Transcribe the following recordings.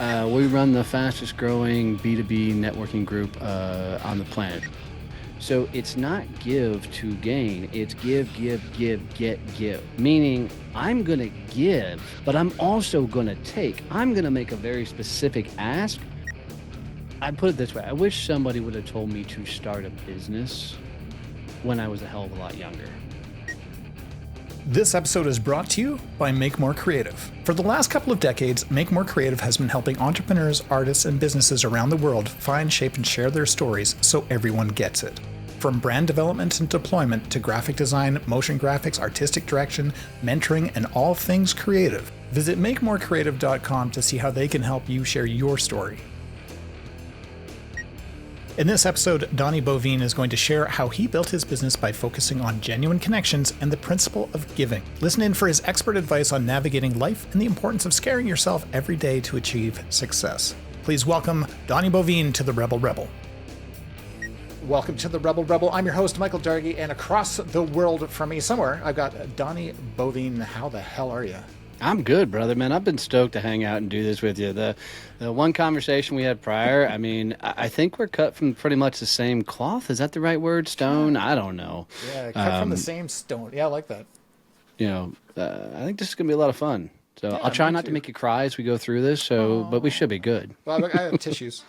We run the fastest growing B2B networking group on the planet. So it's not give to gain, it's give, give. Meaning I'm going to give, but I'm also going to take. I'm going to make a very specific ask. I put it this way. I wish somebody would have told me to start a business when I was a hell of a lot younger. This episode is brought to you by Make More Creative. For the last couple of decades, Make More Creative has been helping entrepreneurs, artists, and businesses around the world find, shape, and share their stories so everyone gets it. From brand development and deployment to graphic design, motion graphics, artistic direction, mentoring, and all things creative, visit makemorecreative.com to see how they can help you share your story. In this episode, Donnie Boivin is going to share how he built his business by focusing on genuine connections and the principle of giving. Listen in for his expert advice on navigating life and the importance of scaring yourself every day to achieve success. Please welcome Donnie Boivin to the Rebel Rebel. Welcome to the Rebel Rebel. I'm your host, Michael Dargie, and across the world from me somewhere, I've got Donnie Boivin. How the hell are you? I'm good, brother, man. I've been stoked to hang out and do this with you. The one conversation we had prior, I mean, I think we're cut from pretty much the same cloth. Is that the right word? Stone? I don't know. Yeah, cut from the same stone. Yeah, I like that. You know, I think this is going to be a lot of fun. So Yeah, I'll try me not too. to make you cry as we go through this, but we should be good. Well, I have tissues.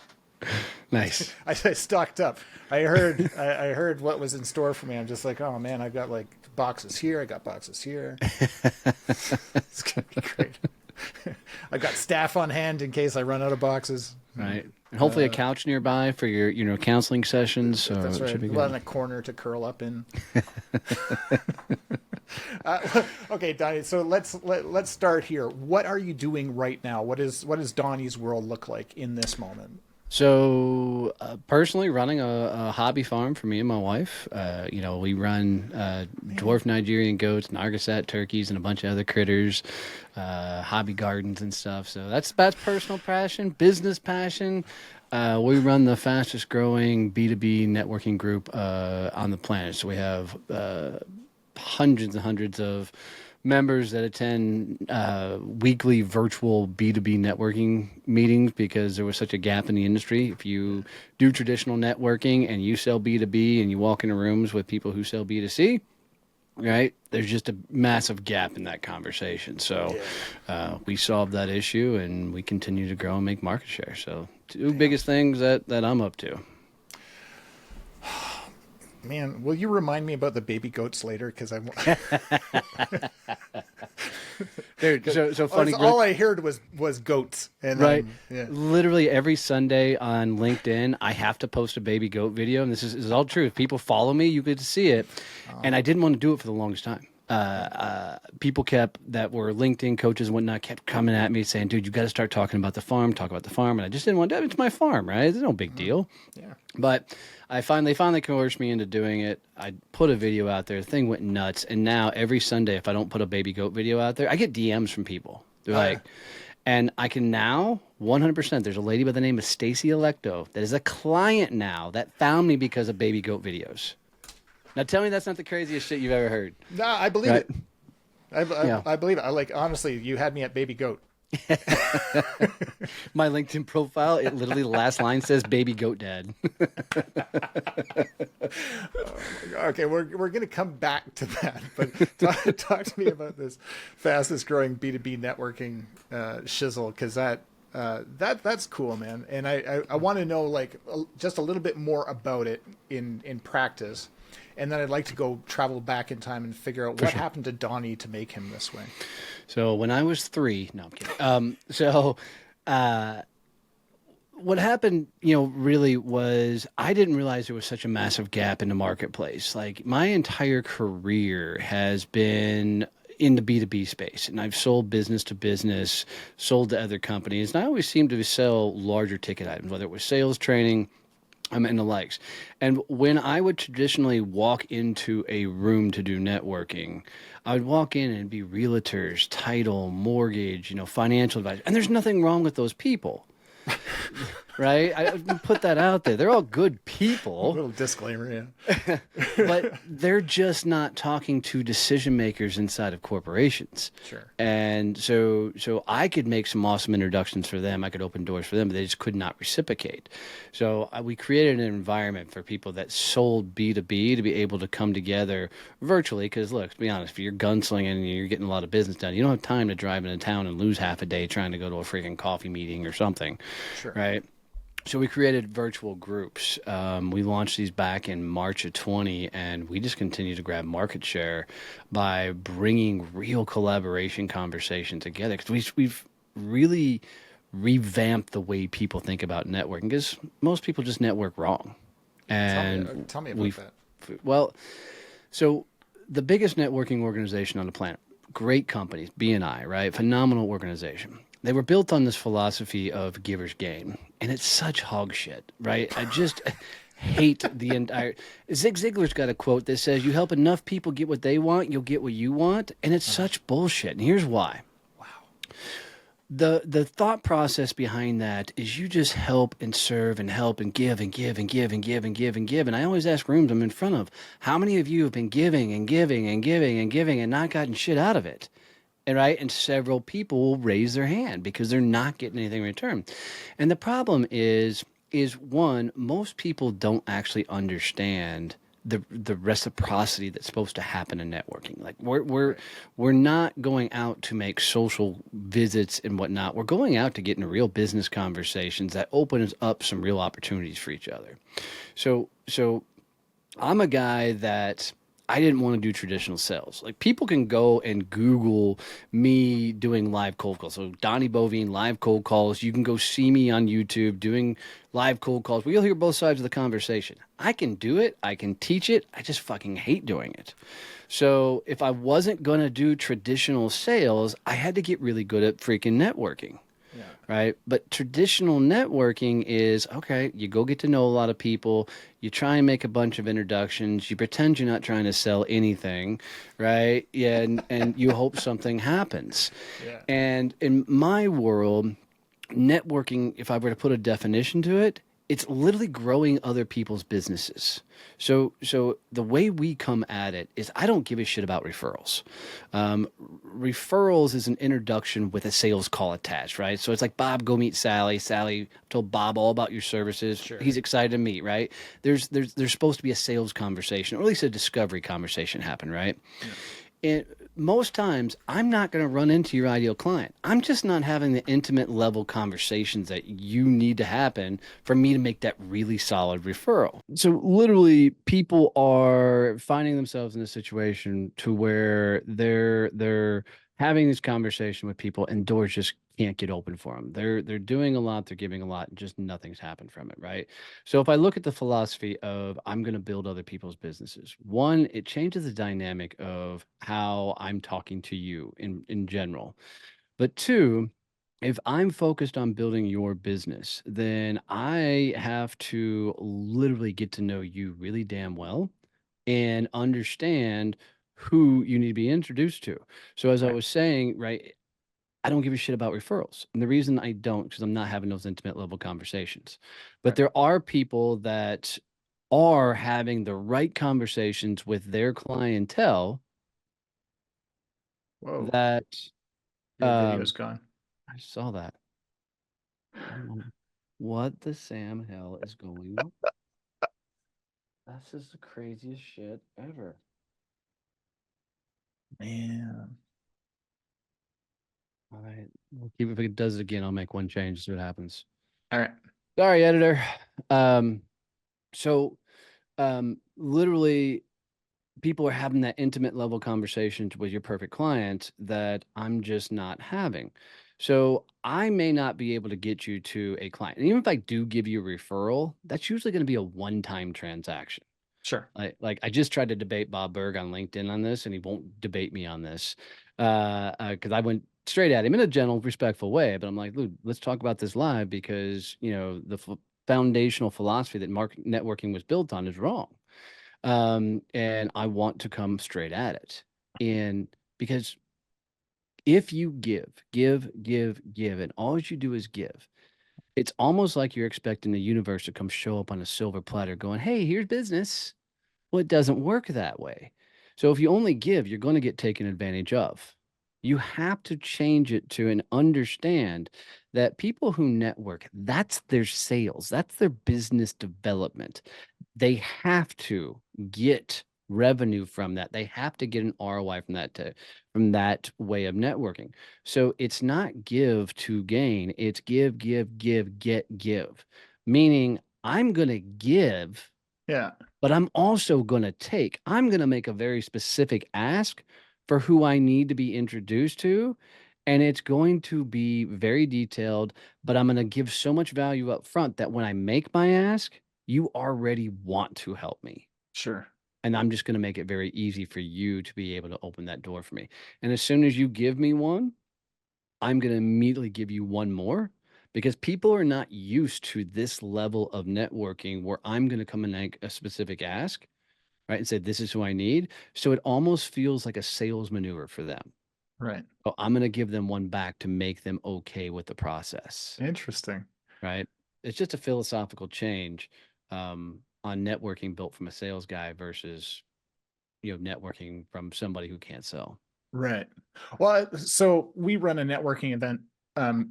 Nice. I stocked up. I heard what was in store for me. I'm just like, oh man, I've got like boxes here. I got boxes here. It's gonna be great. I've got staff on hand in case I run out of boxes. Right. And hopefully a couch nearby for your counseling sessions. So That's it right. should be Well, in good. a corner to curl up in. Okay, Donnie. So let's start here. What are you doing right now? What does Donnie's world look like in this moment? So personally, running a hobby farm for me and my wife. We run dwarf Nigerian goats, Nargasat turkeys, and a bunch of other critters, hobby gardens and stuff. So that's personal passion, business passion. We run the fastest growing B2B networking group on the planet. So we have hundreds and hundreds of members that attend weekly virtual B2B networking meetings because there was such a gap in the industry. If you do traditional networking and you sell B2B and you walk into rooms with people who sell B2C, right, there's just a massive gap in that conversation. So we solved that issue and we continue to grow and make market share. So two biggest things that I'm up to. Man, will you remind me about the baby goats later? Because I'm. Dude, so funny. All I heard was goats, and right. Yeah. Literally every Sunday on LinkedIn, I have to post a baby goat video, and this is all true. If people follow me, you get to see it. And I didn't want to do it for the longest time. People that were LinkedIn coaches and whatnot kept coming at me saying, dude, you got to start talking about the farm, talk about the farm. And I just didn't want to. It's my farm, right? It's no big deal. Yeah. But they finally coerced me into doing it. I put a video out there. The thing went nuts. And now every Sunday, if I don't put a baby goat video out there, I get DMs from people. They're like, and I can now 100%. There's a lady by the name of Stacy Electo that is a client now that found me because of baby goat videos. Now tell me that's not the craziest shit you've ever heard. No, I believe Right. it. I believe it. Honestly, you had me at baby goat. My LinkedIn profile, it literally the last line says baby goat dad. Okay, we're going to come back to that, but talk to me about this fastest growing B2B networking shizzle, because that's cool, man. And I want to know like just a little bit more about it in practice. And then I'd like to go travel back in time and figure out what happened to Donnie to make him this way. So when I was 3, no, I'm kidding. What happened, really was I didn't realize there was such a massive gap in the marketplace. Like my entire career has been in the B2B space, and I've sold business to business, sold to other companies, and I always seemed to sell larger ticket items, whether it was sales training, and the likes. And when I would traditionally walk into a room to do networking, I would walk in and it'd be realtors, title, mortgage, financial advice. And there's nothing wrong with those people. right? I put that out there. They're all good people, Little disclaimer, but yeah. they're just not talking to decision makers inside of corporations. Sure. And so I could make some awesome introductions for them. I could open doors for them, but they just could not reciprocate. So we created an environment for people that sold B2B to be able to come together virtually. Because look, to be honest, if you're gunslinging and you're getting a lot of business done, you don't have time to drive into town and lose half a day trying to go to a freaking coffee meeting or something, Sure. right? So we created virtual groups. We launched these back in March of 20, and we just continue to grab market share by bringing real collaboration conversation together. Because we've really revamped the way people think about networking. Because most people just network wrong, and Tell me about we've that. well, so the biggest networking organization on the planet, great companies, BNI, right? Phenomenal organization. They were built on this philosophy of giver's gain, and it's such hog shit, right? I just hate the entire. Zig Ziglar's got a quote that says, "You help enough people get what they want, you'll get what you want," and it's such bullshit. And here's why: Wow. the thought process behind that is you just help and serve and help and give and give and give and give and give and give. And I always ask rooms I'm in front of, how many of you have been giving and giving and giving and giving and not gotten shit out of it? And right, and several people will raise their hand because they're not getting anything in return. And the problem is one, most people don't actually understand the reciprocity that's supposed to happen in networking. Like Right. we're not going out to make social visits and whatnot. We're going out to get into real business conversations that opens up some real opportunities for each other. So I'm a guy that I didn't want to do traditional sales. Like people can go and Google me doing live cold calls. So Donnie Boivin live cold calls. You can go see me on YouTube doing live cold calls. We'll hear both sides of the conversation. I can do it. I can teach it. I just fucking hate doing it. So if I wasn't going to do traditional sales, I had to get really good at freaking networking, Yeah. right? But traditional networking is okay, you go get to know a lot of people, you try and make a bunch of introductions, you pretend you're not trying to sell anything, right? Yeah, and you hope something happens. Yeah. And in my world, networking, if I were to put a definition to it, it's literally growing other people's businesses. So the way we come at it is I don't give a shit about referrals. Um, Referrals is an introduction with a sales call attached, right? So it's like Bob, go meet Sally. Sally told Bob all about your services. Sure. He's excited to meet, right? There's supposed to be a sales conversation, or at least a discovery conversation happen, right? Yeah. And most times, I'm not going to run into your ideal client. I'm just not having the intimate level conversations that you need to happen for me to make that really solid referral. So, literally, people are finding themselves in a situation to where they're having this conversation with people, and doors just can't get open for them. They're doing a lot, they're giving a lot, and just nothing's happened from it, right? So if I look at the philosophy of I'm going to build other people's businesses, one, it changes the dynamic of how I'm talking to you in general. But two, if I'm focused on building your business, then I have to literally get to know you really damn well and understand who you need to be introduced to. So as I Right. was saying, right, I don't give a shit about referrals. And the reason I don't, because I'm not having those intimate level conversations. But Right. there are people that are having the right conversations with their clientele Whoa. that Your video's um gone. I saw that. What the Sam hell is going on? That's just the craziest shit ever. Man. All right. We'll keep if it does it again, I'll make one change, see what happens. All right. Sorry, editor. Um, so literally people are having that intimate level conversations with your perfect client that I'm just not having. So I may not be able to get you to a client. And even if I do give you a referral, that's usually going to be a one-time transaction. Sure. Like I just tried to debate Bob Berg on LinkedIn on this, and he won't debate me on this. Because I went straight at him in a gentle, respectful way. But I'm like, Luke, let's talk about this live because the foundational philosophy that market networking was built on is wrong. And I want to come straight at it. And because if you give, and all you do is give, It's almost like you're expecting the universe to come show up on a silver platter going, hey, here's business. Well, it doesn't work that way. So if you only give, you're going to get taken advantage of. You have to change it to and understand that people who network, that's their sales, that's their business development. They have to get revenue from that. They have to get an ROI from that way of networking. So it's not give to gain, it's give, give, give, get, give. Meaning I'm going to give, Yeah. but I'm also going to take. I'm going to make a very specific ask for who I need to be introduced to. And it's going to be very detailed, but I'm going to give so much value up front that when I make my ask, you already want to help me. Sure. And I'm just going to make it very easy for you to be able to open that door for me. And as soon as you give me one, I'm going to immediately give you one more because people are not used to this level of networking where I'm going to come and make a specific ask, right? And say, this is who I need. So it almost feels like a sales maneuver for them. Right. So I'm going to give them one back to make them okay with the process, Interesting. right? It's just a philosophical change on networking built from a sales guy versus, networking from somebody who can't sell. Right. Well, so we run a networking event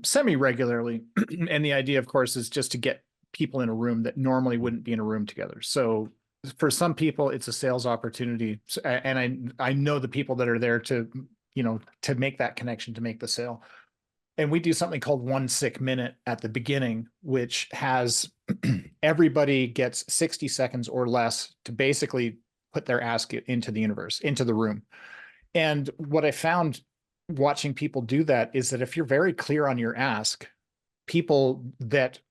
semi regularly. And the idea, of course, is just to get people in a room that normally wouldn't be in a room together. So for some people, it's a sales opportunity. And I know the people that are there to, to make that connection, to make the sale. And we do something called 1 sick minute at the beginning, which has everybody gets 60 seconds or less to basically put their ask into the universe, into the room. And what I found watching people do that is that if you're very clear on your ask, people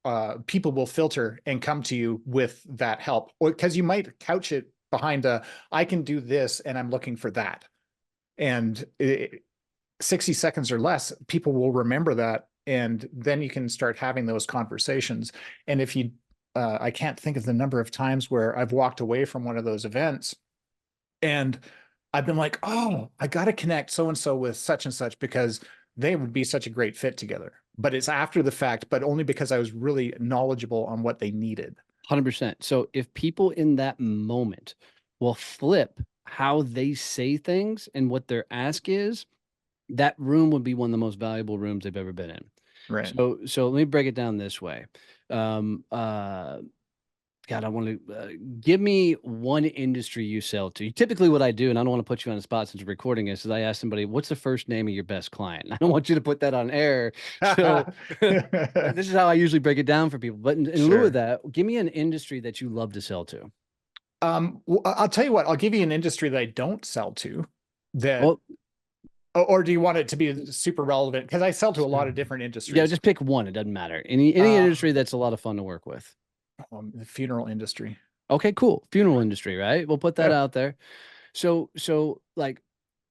will filter and come to you with that help, or because you might couch it behind I can do this and I'm looking for that. And 60 seconds or less, people will remember that. And then you can start having those conversations. And if you, I can't think of the number of times where I've walked away from one of those events and I've been like, oh, I got to connect so and so with such and such because they would be such a great fit together. But it's after the fact, but only because I was really knowledgeable on what they needed. 100%. So if people in that moment will flip how they say things and what their ask is, that room would be one of the most valuable rooms they've ever been in. Right. So let me break it down this way. God, I want to give me one industry you sell to. Typically, what I do, and I don't want to put you on the spot since we're recording this, is I ask somebody, "What's the first name of your best client?" And I don't want you to put that on air. So this is how I usually break it down for people. But in lieu of Sure. that, give me an industry that you love to sell to. Well, I'll tell you what, I'll give you an industry that I don't sell to that, Well, or do you want it to be super relevant? Because I sell to a lot so- of different yeah, industries. just pick one. It doesn't matter. Any Uh, industry that's a lot of fun to work with. the funeral industry. Okay, cool. Funeral industry, right? We'll put that Yeah. out there. So like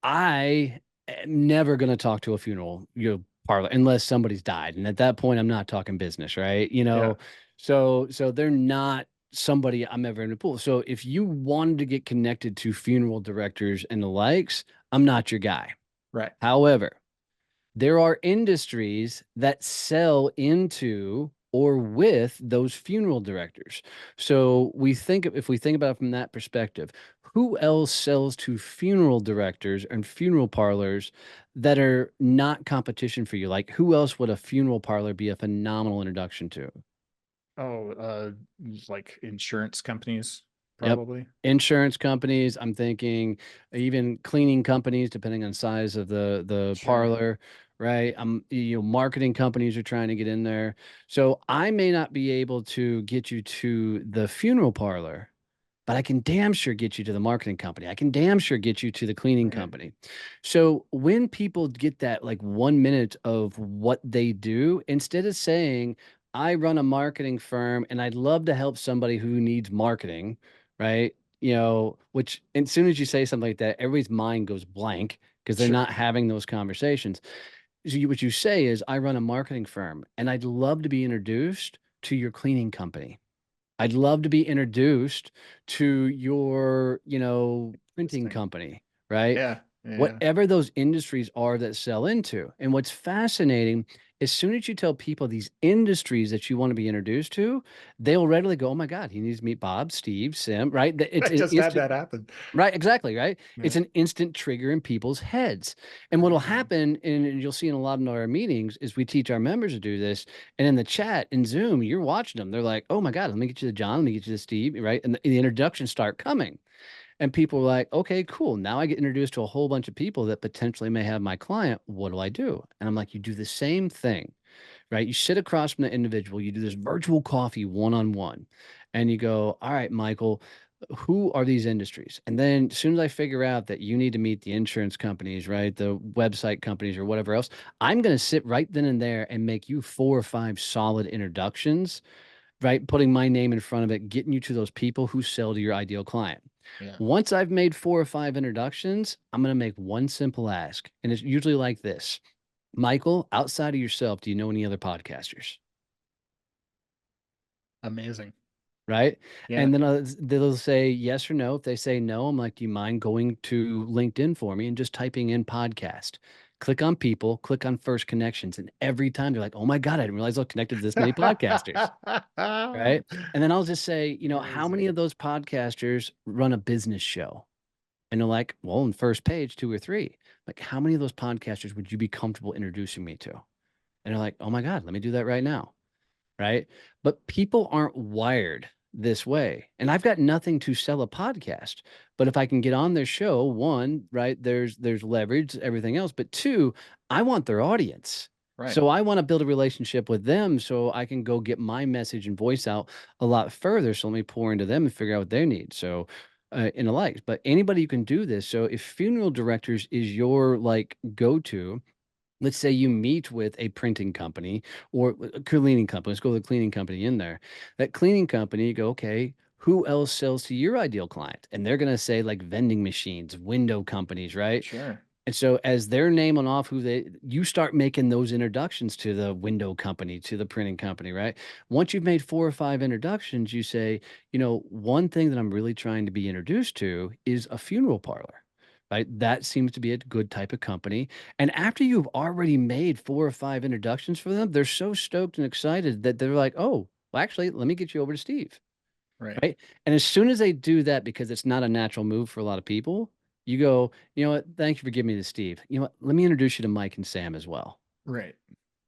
I am never gonna talk to a funeral, parlor unless somebody's died. And at that point, I'm not talking business, right? Yeah. So they're not somebody I'm ever gonna pull. So if you wanted to get connected to funeral directors and the likes, I'm not your guy. Right. However, there are industries that sell into or with those funeral directors. So if we think about it from that perspective, who else sells to funeral directors and funeral parlors that are not competition for you? Like who else would a funeral parlor be a phenomenal introduction to? Oh, like insurance companies, Yep. probably. Insurance companies, I'm thinking even cleaning companies, depending on size of the Sure. parlor, right? Marketing companies are trying to get in there. So I may not be able to get you to the funeral parlor, but I can damn sure get you to the marketing company. I can damn sure get you to the cleaning Right. company. So when people get that like 1 minute of what they do, instead of saying, I run a marketing firm and I'd love to help somebody who needs marketing, right? Which as soon as you say something like that, everybody's mind goes blank because they're Sure. not having those conversations. So what you say is, I run a marketing firm and I'd love to be introduced to your cleaning company. I'd love to be introduced to your, printing Interesting. company, right? Yeah. Yeah. whatever those industries are that sell into. And what's fascinating, as soon as you tell people these industries that you want to be introduced to, they'll readily go, oh my God, he needs to meet Bob, Steve, Sim, right? I It's an just had instant. that happen. Right, exactly, right? Yeah. It's an instant trigger in people's heads. And what'll Crazy. happen, and you'll see in a lot of our meetings, is we teach our members to do this. And in the chat in Zoom, you're watching them. They're like, oh my God, let me get you to John, let me get you to Steve, right? And the introductions start coming. And people are like, okay, cool. Now I get introduced to a whole bunch of people that potentially may have my client. What do I do? And I'm like, you do the same thing, right? You sit across from the individual, you do this virtual coffee one-on-one, and you go, all right, Michael, who are these industries? And then as soon as I figure out that you need to meet the insurance companies, right, the website companies or whatever else, I'm going to sit right then and there and make you 4 or 5 solid introductions, right? Putting my name in front of it, getting you to those people who sell to your ideal client. Yeah. Once I've made 4 or 5 introductions, I'm going to make one simple ask. And it's usually like this: Michael, outside of yourself, do you know any other podcasters? Amazing. Right. Yeah. And then they'll say yes or no. If they say no, I'm like, do you mind going to LinkedIn for me and just typing in podcast? Click on people, click on first connections. And every time they're like, oh my God, I didn't realize I was connected to this many podcasters. Right. And then I'll just say, how many Amazing. of those podcasters run a business show? And they're like, well, on the first page, 2 or 3. Like, how many of those podcasters would you be comfortable introducing me to? And they're like, oh my God, let me do that right now. Right. But people aren't wired this way. And I've got nothing to sell a podcast. But if I can get on their show, one, right, there's leverage, everything else. But two, I want their audience. Right. So I want to build a relationship with them so I can go get my message and voice out a lot further. So let me pour into them and figure out what they need. So and the likes. But anybody you can do this. So if funeral directors is your like go-to, let's say you meet with a printing company or a cleaning company. Let's go with a cleaning company in there. That cleaning company, you go, okay, who else sells to your ideal client? And they're going to say like vending machines, window companies, right? Sure. And so as they're naming off you start making those introductions to the window company, to the printing company, right? Once you've made 4 or 5 introductions, you say, one thing that I'm really trying to be introduced to is a funeral parlor, right? That seems to be a good type of company. And after you've already made 4 or 5 introductions for them, they're so stoked and excited that they're like, oh, well, actually, let me get you over to Steve. Right. Right. And as soon as they do that, because it's not a natural move for a lot of people, you go, you know what? Thank you for giving me to Steve. You know what? Let me introduce you to Mike and Sam as well. Right.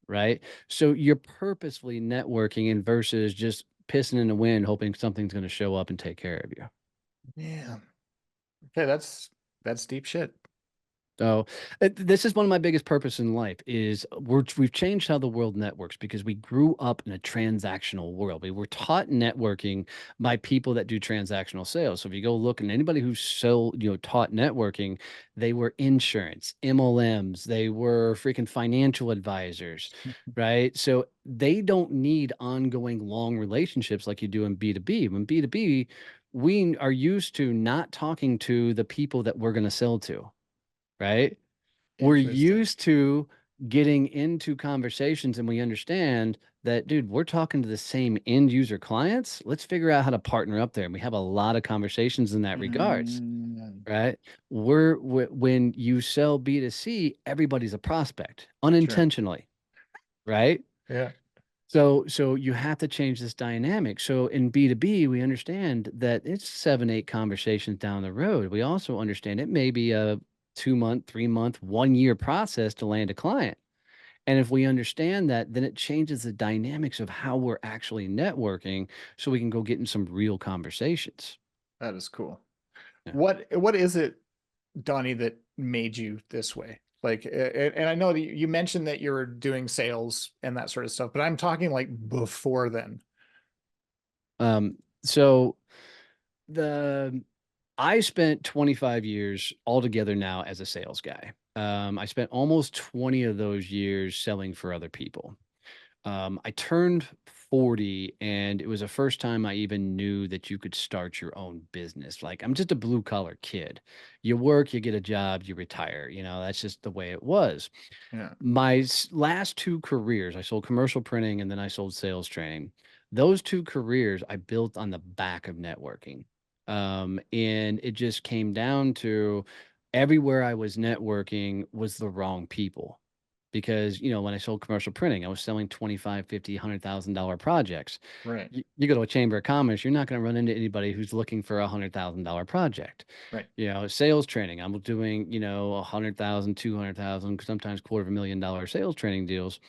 Right. So you're purposefully networking and versus just pissing in the wind, hoping something's going to show up and take care of you. Yeah. Okay, that's deep shit. So this is one of my biggest purpose in life is we've changed how the world networks because we grew up in a transactional world. We were taught networking by people that do transactional sales. So if you go look and anybody who's taught networking, they were insurance, MLMs, they were freaking financial advisors, right? So they don't need ongoing long relationships like you do in B2B. When B2B, we are used to not talking to the people that we're going to sell to, right? We're Interesting. used to getting into conversations and we understand that, dude, we're talking to the same end user clients. Let's figure out how to partner up there. And we have a lot of conversations in that regards, Mm, right? When you sell B2C, everybody's a prospect sure. unintentionally, right? Yeah. So you have to change this dynamic. So in B2B, we understand that it's 7, 8 conversations down the road. We also understand it may be a 2 month, 3 month, 1 year process to land a client. And if we understand that, then it changes the dynamics of how we're actually networking so we can go get in some real conversations. That is cool. Yeah. What is it, Donnie, that made you this way? Like, and I know that you mentioned that you were doing sales and that sort of stuff, but I'm talking like before then. So the I spent 25 years altogether now as a sales guy. I spent almost 20 of those years selling for other people. I turned 40 and it was the first time I even knew that you could start your own business. Like I'm just a blue collar kid. You work, you get a job, you retire. That's just the way it was. Yeah. My last 2 careers, I sold commercial printing and then I sold sales training. Those 2 careers I built on the back of networking. And it just came down to everywhere I was networking was the wrong people. Because, when I sold commercial printing, I was selling 25, 50, $100,000 projects. Right. You go to a chamber of commerce, you're not going to run into anybody who's looking for a $100,000 project. Right. Sales training, I'm doing, 100,000, 200,000, sometimes $250,000 sales training deals.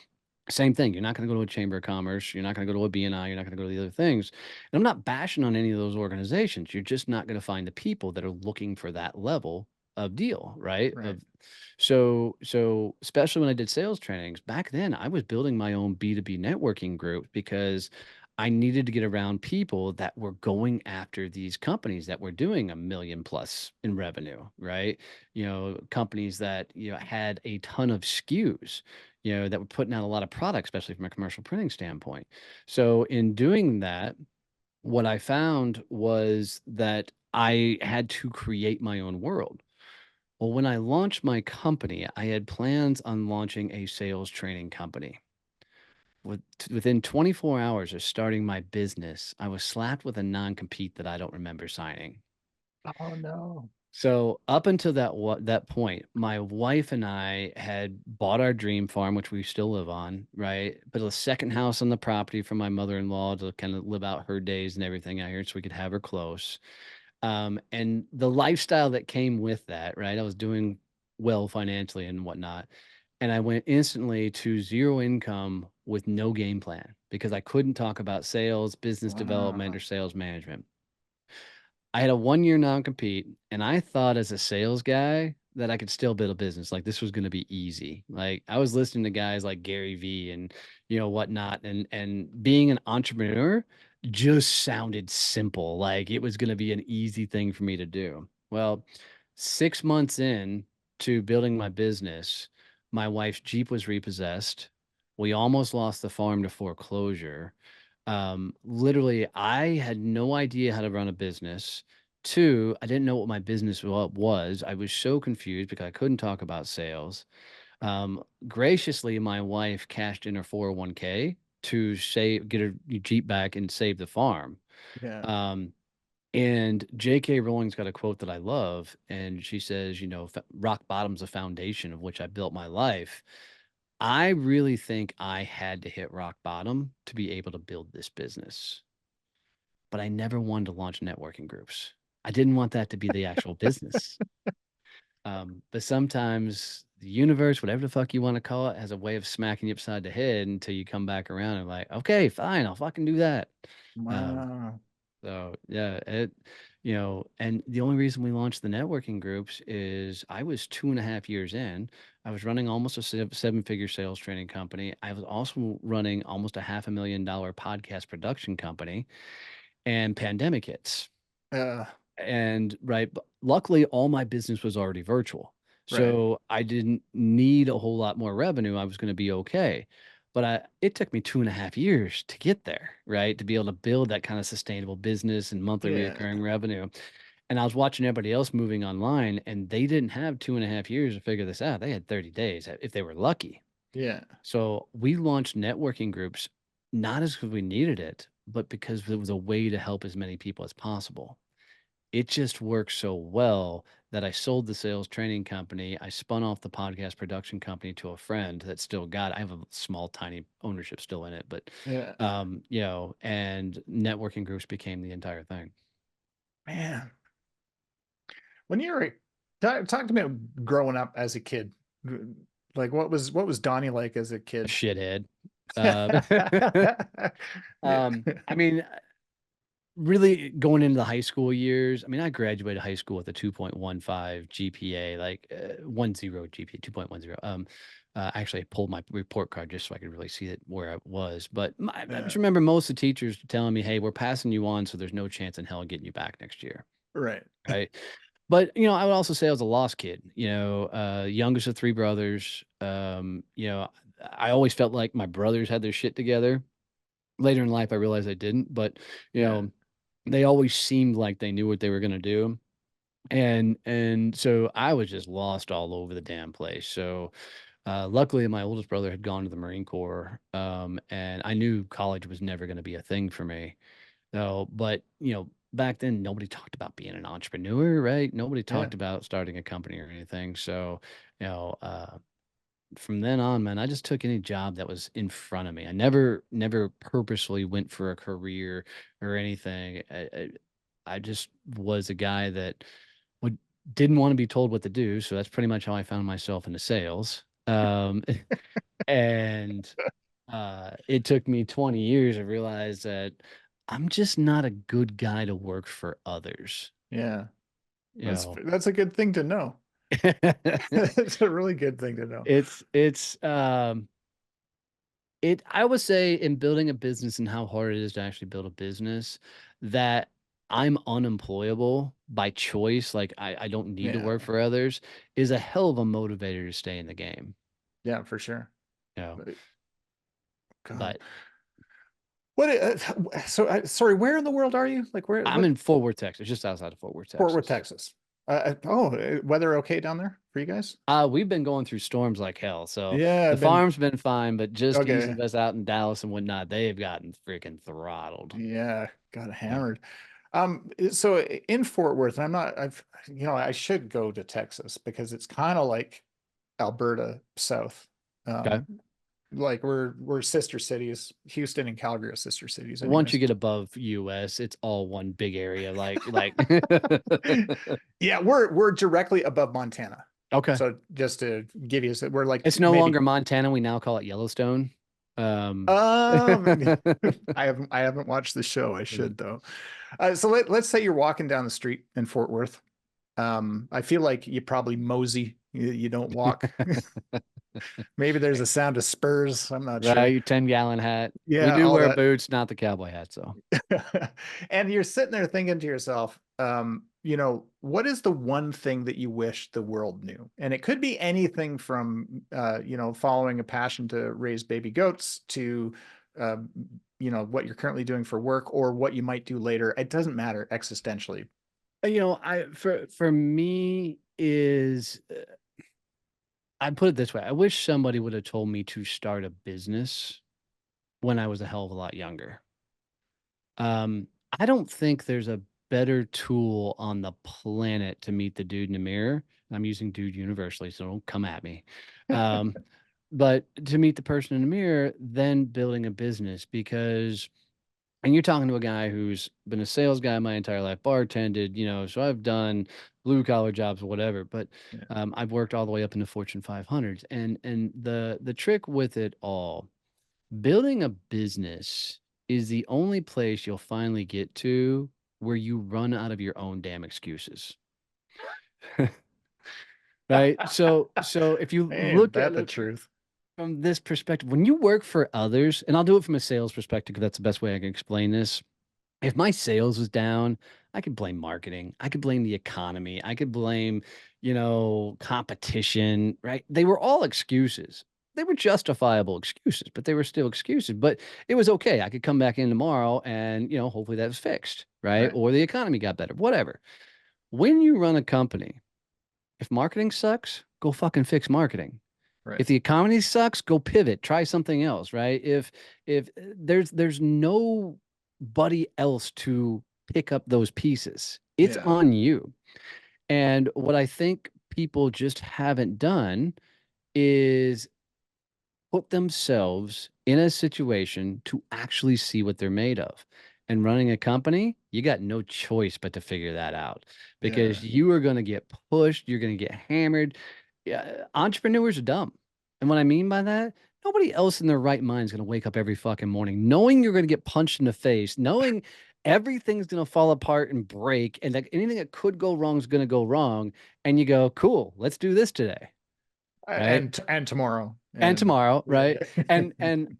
Same thing. You're not going to go to a chamber of commerce. You're not going to go to a BNI. You're not going to go to the other things. And I'm not bashing on any of those organizations. You're just not going to find the people that are looking for that level of deal, right? Right. So especially when I did sales trainings back then, I was building my own B2B networking group because I needed to get around people that were going after these companies that were doing 1 million plus in revenue, right? Companies that, had a ton of SKUs, that were putting out a lot of products, especially from a commercial printing standpoint. So in doing that, what I found was that I had to create my own world. Well, when I launched my company, I had plans on launching a sales training company. Within 24 hours of starting my business, I was slapped with a non-compete that I don't remember signing. Oh no. So up until that point, my wife and I had bought our dream farm, which we still live on, right? But a second house on the property for my mother-in-law to kind of live out her days and everything out here, so we could have her close. And the lifestyle that came with that, right? I was doing well financially and whatnot. And I went instantly to zero income with no game plan because I couldn't talk about sales, business development, Wow. or sales management. I had a 1 year non-compete, and I thought as a sales guy that I could still build a business. Like this was going to be easy. Like I was listening to guys like Gary V and whatnot, and being an entrepreneur just sounded simple. Like it was going to be an easy thing for me to do. Well, 6 months in to building my business, my wife's Jeep was repossessed. We almost lost the farm to foreclosure. Literally, I had no idea how to run a business. Two, I didn't know what my business was. I was so confused because I couldn't talk about sales. Graciously, my wife cashed in her 401k to get her Jeep back and save the farm. Yeah. Um, and J.K. Rowling's got a quote that I love, and she says, rock bottom's the foundation of which I built my life. I really think I had to hit rock bottom to be able to build this business, but I never wanted to launch networking groups. I didn't want that to be the actual business. But sometimes the universe, whatever the fuck you want to call it, has a way of smacking you upside the head until you come back around and like, okay, fine, I'll fucking do that. Um, Wow. so yeah, and the only reason we launched the networking groups is I was 2.5 years in. I was running almost a seven-figure sales training company. I was also running almost a $500,000 podcast production company, and pandemic hits. Uh, And right, but luckily all my business was already virtual. right. So I didn't need a whole lot more revenue. I was going to be okay. But it took me 2.5 years to get there, right? To be able to build that kind of sustainable business and monthly Yeah. recurring revenue. And I was watching everybody else moving online, and they didn't have 2.5 years to figure this out. They had 30 days if they were lucky. Yeah. So we launched networking groups, not as because we needed it, but because it was a way to help as many people as possible. It just worked so well that I sold the sales training company. I spun off the podcast production company to a friend that still got it. I have a small, tiny ownership still in it, but Yeah. and networking groups became the entire thing. Man. When you were talk to me about growing up as a kid. Like what was Donnie like as a A kid? shithead. Uh, I mean, really going into the high school years, I mean, I graduated high school with a 2.15 GPA, like 10 GPA, 2.10. Actually, I pulled my report card just so I could really see it where I was. But I Yeah. just remember most of the teachers telling me, hey, we're passing you on, so there's no chance in hell of getting you back next year. Right. Right. But, I would also say I was a lost kid, youngest of three brothers. I always felt like my brothers had their shit together. Later in life, I realized I didn't, but, you Yeah. know, they always seemed like they knew what they were going to do. And so I was just lost all over the damn place. So luckily my oldest brother had gone to the Marine Corps, and I knew college was never going to be a thing for me. So, but back then nobody talked about being an entrepreneur, right? Nobody Yeah. talked about starting a company or anything. So, from then on, man, I just took any job that was in front of me. I never purposely went for a career or anything. I just was a guy that would didn't want to be told what to do. So that's pretty much how I found myself into sales. And it took me 20 years to realize that I'm just not a good guy to work for others. Yeah. You know, That's a good thing to know. It's a really good thing to know. it's it I would say in building a business and how hard it is to actually build a business that I'm unemployable by choice, like I don't need to work Yeah. for others, is a hell of a motivator to stay in the game. Yeah, for sure. You know, But, God. but What so sorry, where in the world are you? Like I'm what in Fort Worth, Texas, just outside of Fort Worth, Fort Worth, Texas. Texas. Weather okay down there for you guys? We've been going through storms like hell. So Yeah, the I've been farm's been fine, but just east okay. of us out in Dallas and whatnot, they've gotten freaking throttled. Yeah, got Yeah. hammered. So in Fort Worth, I should go to Texas because it's kind of like Alberta South. Okay. Um, like we're sister cities. Houston and Calgary are sister cities, Once you anyways. get above US, it's all one big area. Like Yeah, we're directly above Montana. okay. So just to give you, we're like It's no maybe longer Montana. We now call it Yellowstone. um I haven't watched the show. I should though. So let's say you're walking down the street in Fort Worth. I feel like you probably mosey. You don't walk. Maybe there's a sound of spurs. I'm not Right, sure. your 10-gallon hat. We Yeah, do all wear that. boots, not the cowboy hat. So, And you're sitting there thinking to yourself, what is the one thing that you wish the world knew? And it could be anything from, following a passion to raise baby goats to, uh, what you're currently doing for work or what you might do later. It doesn't matter existentially. I for me is I put it this way. I wish somebody would have told me to start a business when I was a hell of a lot younger. Um, I don't think there's a better tool on the planet to meet the dude in the mirror. I'm using dude universally, so don't come at me. Um, but to meet the person in the mirror than building a business because and you're talking to a guy who's been a sales guy my entire life, bartended, so I've done blue collar jobs, whatever, but Yeah. I've worked all the way up in the Fortune 500s. And the trick with it all, building a business is the only place you'll finally get to where you run out of your own damn excuses. Right? So if you Ain't look at that the it truth? from this perspective, when you work for others, and I'll do it from a sales perspective because that's the best way I can explain this. If my sales was down, I could blame marketing. I could blame the economy. I could blame, competition, right? They were all excuses. They were justifiable excuses, but they were still excuses. But it was okay. I could come back in tomorrow and, hopefully that was fixed, right? Right. Or the economy got better, whatever. When you run a company, if marketing sucks, go fucking fix marketing. Right. If the economy sucks, go pivot, try something else, right? If there's nobody else to pick up those pieces. It's Yeah. on you. And what I think people just haven't done is put themselves in a situation to actually see what they're made of. And running a company, you got no choice but to figure that out Yeah. because you are going to get pushed, you're going to get hammered. Yeah, entrepreneurs are dumb. And what I mean by that, nobody else in their right mind is going to wake up every fucking morning knowing you're going to get punched in the face, knowing everything's going to fall apart and break, and that anything that could go wrong is going to go wrong. And you go, cool, let's do this today. Right. And tomorrow. And And tomorrow, right? yeah. And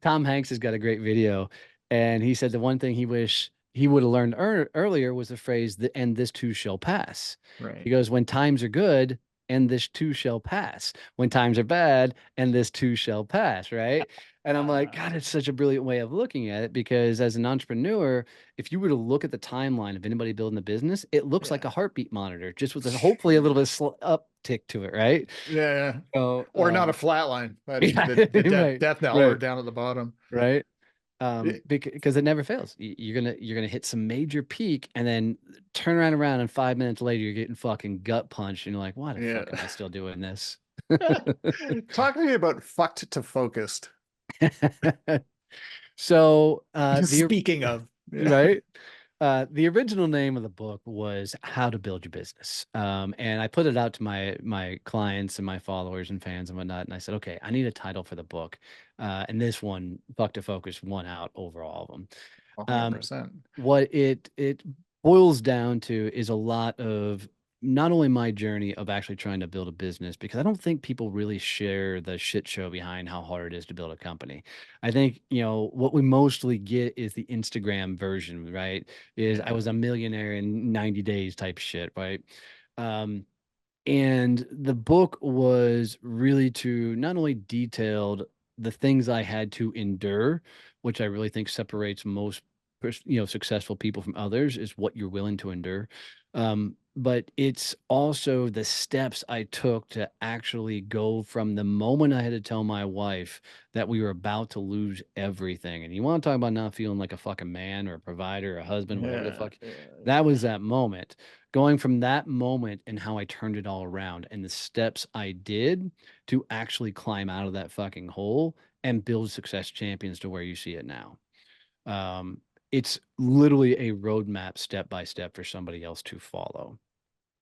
Tom Hanks has got a great video, and he said the one thing he wish he would have learned earlier was the phrase "the and this too shall pass." He Right. goes, "When times are good, and this too shall pass. When times are bad, and this too shall pass." Right? And I'm like, Uh, God, it's such a brilliant way of looking at it because as an entrepreneur, if you were to look at the timeline of anybody building a business, it looks like yeah. a heartbeat monitor, just with hopefully a little bit of uptick to it, right? Yeah. So, Or not a flat line. That'd be yeah, the right, death knell or right, down at the bottom. right. Because it never fails. You're gonna hit some major peak and then turn around and 5 minutes later you're getting fucking gut punched and you're like, why the Yeah. fuck am I still doing this? Talk to me about fucked to focused. So Speaking of, yeah. right. The original name of the book was How to Build Your Business. And I put it out to my clients and my followers and fans and whatnot. And I said, okay, I need a title for the book. And this one, Buck to Focus, won out over all of them. Um, 100%. what it boils down to is a lot of not only my journey of actually trying to build a business, because I don't think people really share the shit show behind how hard it is to build a company. I think, what we mostly get is the Instagram version, right? Is I Yeah. was a millionaire in 90 days type shit, right? Um, and the book was really to not only detailed the things I had to endure, which I really think separates most, successful people from others, is what you're willing to endure. But it's also the steps I took to actually go from the moment I had to tell my wife that we were about to lose everything. And you want to talk about not feeling like a fucking man or a provider or a husband, whatever the Yeah. fuck, Yeah. that Yeah. was that moment. Going from that moment and how I turned it all around and the steps I did to actually climb out of that fucking hole and build success champions to where you see it now. Um, it's literally a roadmap step by step for somebody else to follow.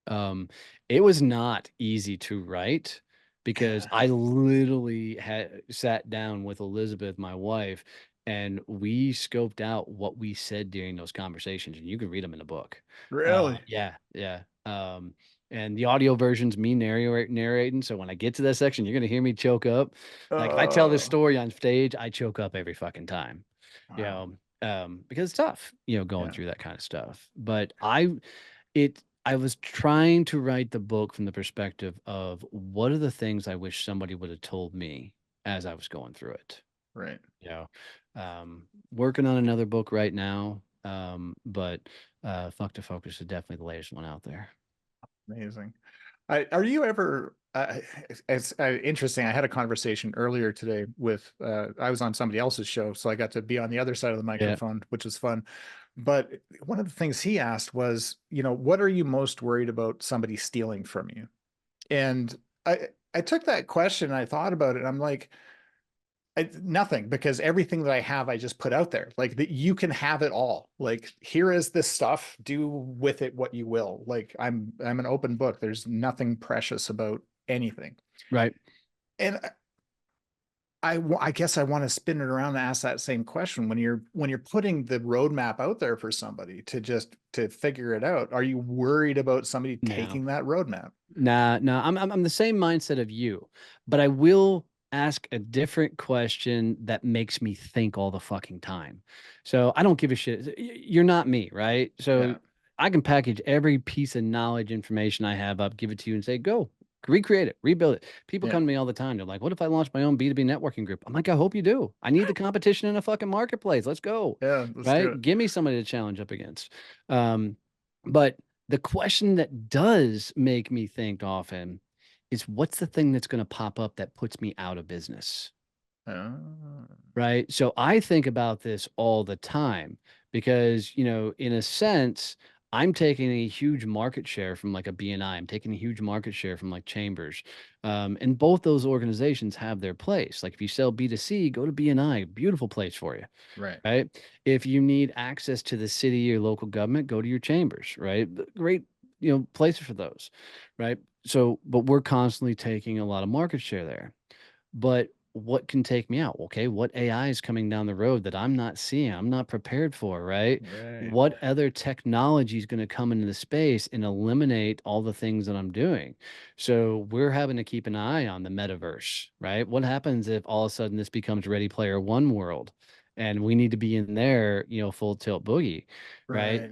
Um, it was not easy to write because Yeah. I literally had sat down with Elizabeth, my wife, and we scoped out what we said during those conversations, and you can read them in the book. Really? Yeah, yeah. And the audio version's me narrating. So when I get to that section, you're gonna hear me choke up. Like if I tell this Oh, story on stage, I choke up every fucking time. You wow. know, because it's tough, going Yeah. through that kind of stuff. But I was trying to write the book from the perspective of what are the things I wish somebody would have told me as I was going through it. Right. You know, Working on another book right now, but Fuck to Focus is definitely the latest one out there. Amazing. Are you ever, it's interesting. I had a conversation earlier today with, I was on somebody else's show, so I got to be on the other side of the Yeah. microphone, which was fun. But one of the things he asked was, what are you most worried about somebody stealing from you? And I took that question and I thought about it. And I'm like, nothing, because everything that I have, I just put out there. Like that, you can have it all. Like, here is this stuff. Do with it what you will. Like, I'm an open book. There's nothing precious about anything. Right. And I guess I want to spin it around and ask that same question when you're putting the roadmap out there for somebody to figure it out. Are you worried about somebody No. taking that roadmap? Nah, nah. I'm the same mindset of you, but I will ask a different question that makes me think all the fucking time. So I don't give a shit. You're not me, right? So Yeah, I can package every piece of knowledge, information I have up, give it to you, and say, go recreate it, rebuild it. People yeah, come to me all the time. They're like, what if I launch my own B2B networking group? I'm like, I hope you do. I need the competition in a fucking marketplace. Let's go. yeah. Let's do it. Right? Give me somebody to challenge up against. Um, but the question that does make me think often is what's the thing that's going to pop up that puts me out of business? Uh, Right. So I think about this all the time because, in a sense, I'm taking a huge market share from like a BNI. I'm taking a huge market share from like Chambers. And both those organizations have their place. Like if you sell B2C, go to BNI, beautiful place for you. right. Right. If you need access to the city or local government, go to your chambers, right? Great, places for those. Right. So, but we're constantly taking a lot of market share there. But what can take me out? Okay, what AI is coming down the road that I'm not seeing? I'm not prepared for, right? Right. What other technology is going to come into the space and eliminate all the things that I'm doing? So we're having to keep an eye on the metaverse, right? What happens if all of a sudden this becomes Ready Player One world and we need to be in there, full tilt boogie, right? Right.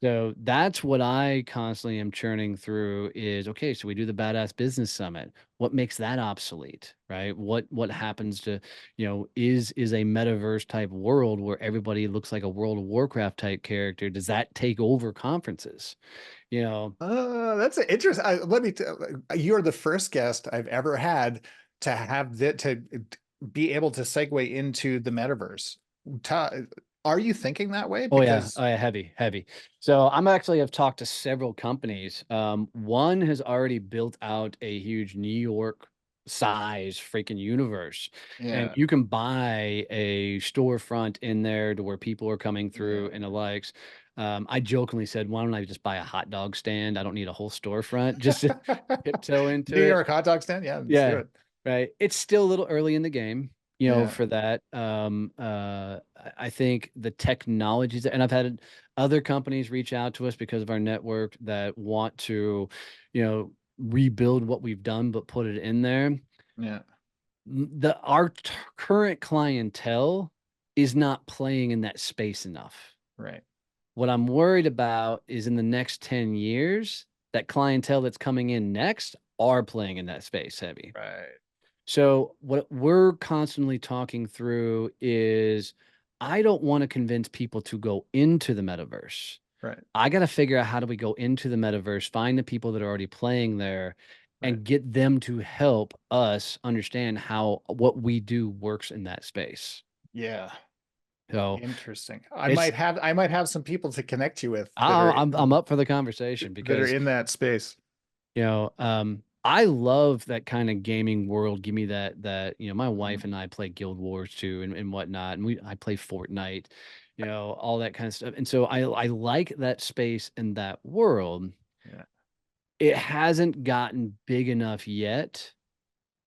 So that's what I constantly am churning through is okay, so we do the Badass Business Summit. What makes that obsolete, right? What happens to, is a metaverse type world where everybody looks like a World of Warcraft type character? Does that take over conferences? You know, That's an interesting. Let me tell you're the first guest I've ever had to have that to be able to segue into the metaverse. Are you thinking that way? Oh yeah, Because heavy, heavy. So I'm actually have talked to several companies. One has already built out a huge New York size freaking universe, and yeah, you can buy a storefront in there to where people are coming through yeah. and the likes. I jokingly said, why don't I just buy a hot dog stand? I don't need a whole storefront just to tiptoe into New it. York hot dog stand. Yeah, let's do Yeah, it. right. It's still a little early in the game, Yeah, for that. I think the technologies, and I've had other companies reach out to us because of our network that want to, rebuild what we've done, but put it in there. yeah, Our current clientele is not playing in that space enough. right, What I'm worried about is in the next 10 years, that clientele that's coming in next are playing in that space heavy. right, So what we're constantly talking through is I don't want to convince people to go into the metaverse. right, I got to figure out how do we go into the metaverse, find the people that are already playing there right. and get them to help us understand how what we do works in that space. Yeah. So Interesting. it's I might have some people to connect you with I'm up for the conversation that are because in that space. I love that kind of gaming world. Give me that, my Mhm. wife and I play Guild Wars too and whatnot. And I play Fortnite, all that kind of stuff. And so I like that space and that world. Yeah, It hasn't gotten big enough yet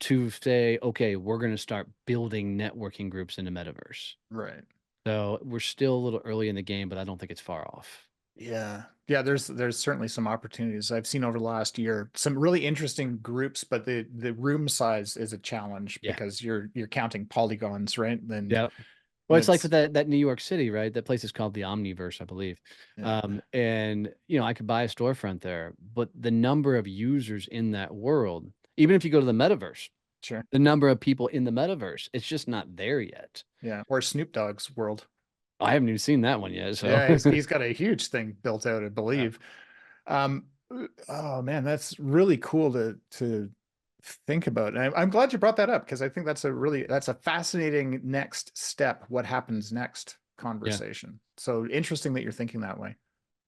to say, okay, we're going to start building networking groups in the metaverse. right. So we're still a little early in the game, but I don't think it's far off. Yeah. Yeah, there's certainly some opportunities I've seen over the last year. Some really interesting groups, but the room size is a challenge Yeah. because you're counting polygons, right? Yeah. Well, it's like It's with that New York City, right? That place is called the Omniverse, I believe. yeah, And I could buy a storefront there, but the number of users in that world, even if you go to the metaverse, sure. the number of people in the metaverse, it's just not there yet. Yeah. Or Snoop Dogg's world. I haven't even seen that one yet. So, Yeah, he's got a huge thing built out, I yeah, believe. Um, oh man, that's really cool to think about. And I'm glad you brought that up because I think that's a fascinating next step. What happens next yeah. conversation. So interesting that you're thinking that way.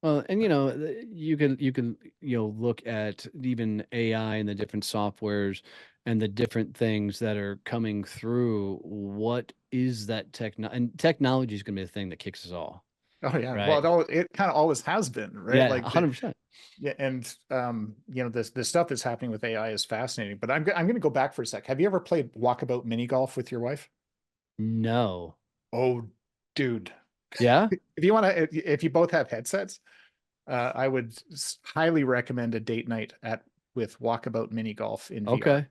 Well, and you can look at even AI and the different softwares and the different things that are coming through. What is that and technology is going to be the thing that kicks us all, Oh yeah. Well, right? it kind of always has been, right? Yeah, Like the 100%. yeah, and this stuff that's happening with AI is fascinating. But I'm going to go back for a sec. Have you ever played walkabout mini golf with your wife? No. Oh, dude. Yeah? If you want to, if you both have headsets, I would highly recommend a date night at with Walkabout Mini Golf in VR. Okay.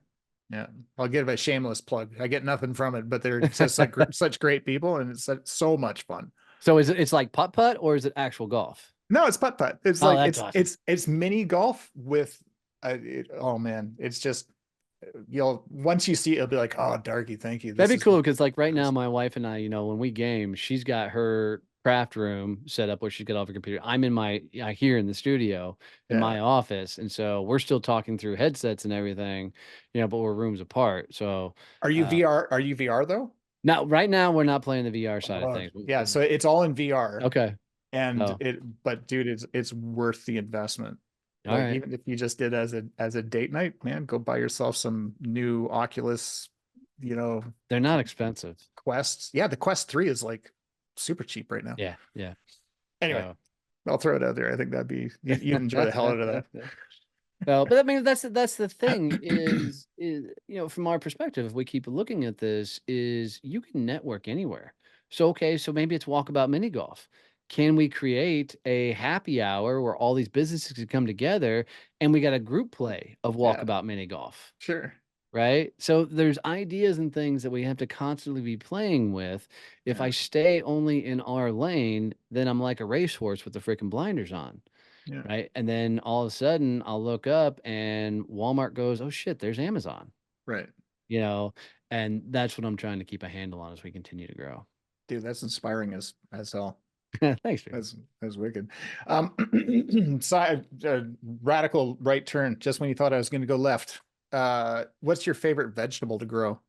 Yeah, I'll give a shameless plug. I get nothing from it, but they're just like such great people, and it's so much fun. So it's like putt-putt or is it actual golf? No, it's putt putt. It's Oh, like that's awesome. it's mini golf with, oh man, it's just you'll once you see it, it'll be like, oh, Darky, thank you. That'd This be is cool because like right now, my wife and I, when we game, she's got her craft room set up where she's got all her computer. I'm in my here in the studio in yeah. my office, and so we're still talking through headsets and everything, but we're rooms apart. So Are you uh VR? Are you VR though? now right now we're not playing the VR side of things. Yeah, so it's all in VR. Okay. And Oh, but dude, it's worth the investment. all Like right. even if you just did as a date night, man, go buy yourself some new Oculus, you know, They're not expensive. Quests. Yeah, the Quest 3 is like super cheap right now. Yeah, yeah. Anyway, So I'll throw it out there. I think that'd be you'd enjoy the hell out of that. No, but I mean that's the thing is from our perspective, if we keep looking at this, is you can network anywhere. So okay, so maybe it's walkabout mini golf. Can we create a happy hour where all these businesses can come together and we got a group play of Yeah, walkabout mini golf, sure. right? So there's ideas and things that we have to constantly be playing with. If Yeah, I stay only in our lane, then I'm like a racehorse with the freaking blinders on. yeah, Right. And then all of a sudden I'll look up and Walmart goes, oh shit, there's Amazon, right. you know, and that's what I'm trying to keep a handle on as we continue to grow. Dude, that's inspiring as hell. Thanks, dude. That's wicked. Side radical right turn, just when you thought I was going to go left. What's your favorite vegetable to grow?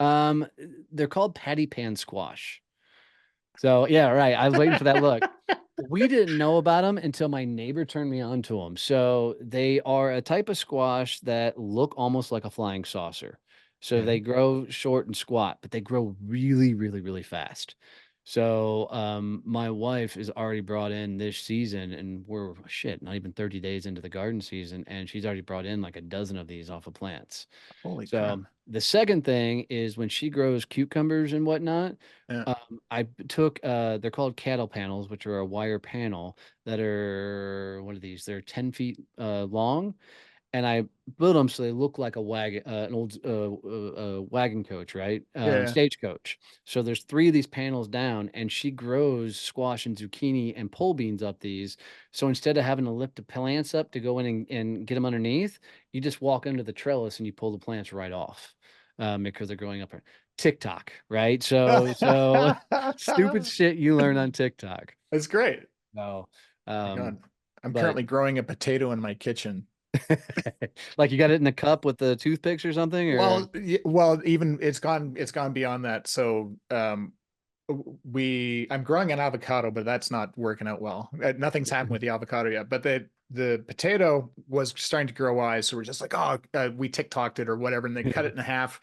Um, they're called patty pan squash. So yeah, right. I was waiting for that look. We didn't know about them until my neighbor turned me on to them. So they are a type of squash that look almost like a flying saucer. So Okay. they grow short and squat, but they grow really, really, really fast. So my wife is already brought in this season, and we're shit, not even 30 days into the garden season, and she's already brought in like a dozen of these off of plants. Holy crap. So the second thing is when she grows cucumbers and whatnot, Yeah. I took they're called cattle panels, which are a wire panel that are what are these? They're 10 feet long, and I built them so they look like a wagon, an old wagon coach, right? Yeah. Stagecoach. So there's three of these panels down, and she grows squash and zucchini and pole beans up these. So instead of having to lift the plants up to go in and get them underneath, you just walk under the trellis and you pull the plants right off because they're growing up. TikTok, right? So stupid Yeah. shit you learn on TikTok. It's great. No, My um, God. I'm but currently growing a potato in my kitchen. like you got it in a cup with the toothpicks or something, or Well, even it's gone beyond that. So, I'm growing an avocado, but that's not working out well. Nothing's happened with the avocado yet, but the potato was starting to grow eyes. So we're just like, oh, we TikToked it or whatever, and they cut it in half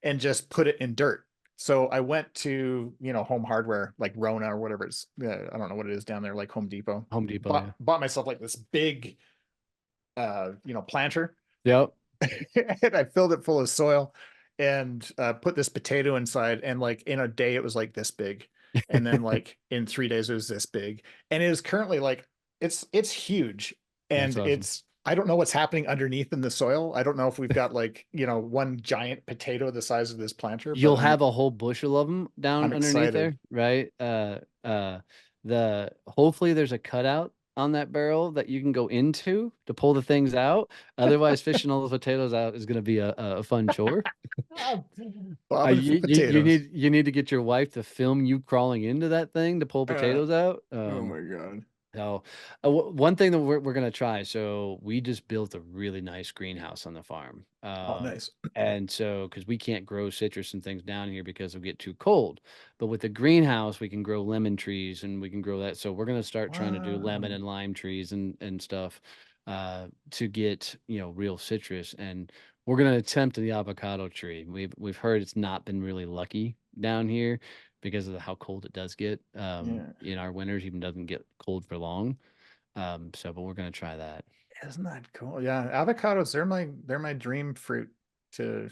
and just put it in dirt. So I went to, Home Hardware, like Rona or whatever it's, I don't know what it is down there, like Home Depot. Home Depot? Bought Yeah. bought myself like this big, planter, Yep. and I filled it full of soil and put this potato inside. And like in a day, it was like this big. And then like in 3 days, it was this big. And it is currently like it's huge. That's And awesome. I don't know what's happening underneath in the soil. I don't know if we've got like, one giant potato the size of this planter, but You'll I'm have a whole bushel of them I'm down underneath excited. there, right? The hopefully there's a cutout on that barrel that you can go into to pull the things out. Otherwise, fishing all those potatoes out is going to be a fun chore. Ah, bobbing for You potatoes. need to get your wife to film you crawling into that thing to pull Uh, potatoes out. oh my God. So, one thing that we're gonna try. So we just built a really nice greenhouse on the farm. Oh, nice. And so because we can't grow citrus and things down here because it'll get too cold, but with the greenhouse we can grow lemon trees and we can grow that. So we're gonna start trying to do lemon Wow. and lime trees and stuff to get real citrus. And we're gonna attempt the avocado tree. We've heard it's not been really lucky down here because of how cold it does get Yeah. in our winters, even doesn't get cold for long. But we're gonna try that. Isn't that cool? Yeah, avocados, they're my dream fruit to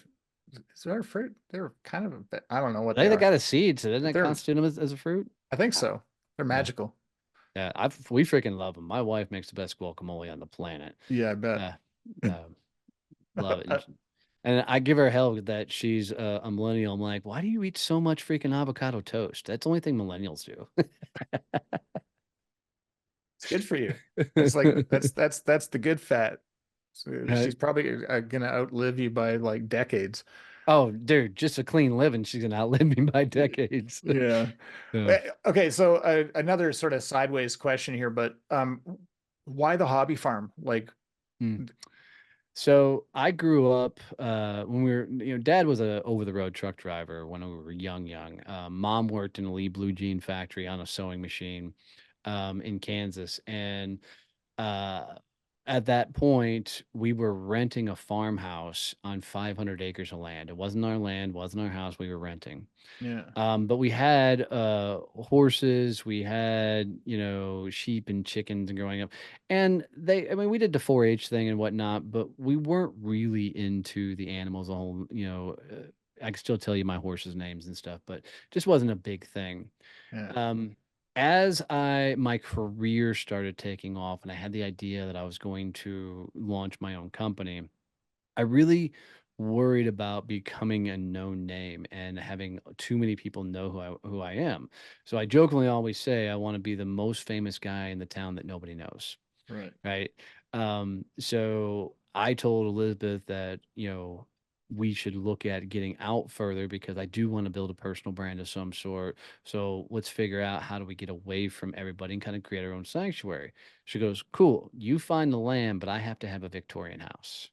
is there a fruit? They're kind of a bit, I don't know what they They are. got a seed, so doesn't that They're constitute them as a fruit? I think Ah, so. They're yeah, magical. yeah. We freaking love them. My wife makes the best guacamole on the planet. Yeah, I bet. Uh, uh, love it. And I give her hell that she's a millennial. I'm like, why do you eat so much freaking avocado toast? That's the only thing millennials do. It's good for you. That's like that's the good fat. So she's Right? probably gonna outlive you by like decades. Oh, dude, just a clean living. She's gonna outlive me by decades. Yeah. So, Okay, so another sort of sideways question here, but why the hobby farm? Like, hmm. So I grew up when we were, Dad was a over the road truck driver when we were young. Mom worked in a Lee Blue Jean factory on a sewing machine in Kansas, and uh, at that point we were renting a farmhouse on 500 acres of land. It wasn't our land, wasn't our house. We were renting. yeah, But we had horses, we had, sheep and chickens and growing up. And I mean, we did the 4-H thing and whatnot, but we weren't really into the animals, a whole, I can still tell you my horses' names and stuff, but just wasn't a big thing. yeah, Um, my career started taking off and I had the idea that I was going to launch my own company, I really worried about becoming a known name and having too many people know who I am. So I jokingly always say I want to be the most famous guy in the town that nobody knows, right. right? So I told Elizabeth that, we should look at getting out further because I do want to build a personal brand of some sort. So let's figure out how do we get away from everybody and kind of create our own sanctuary. She goes, "Cool, you find the land, but I have to have a Victorian house."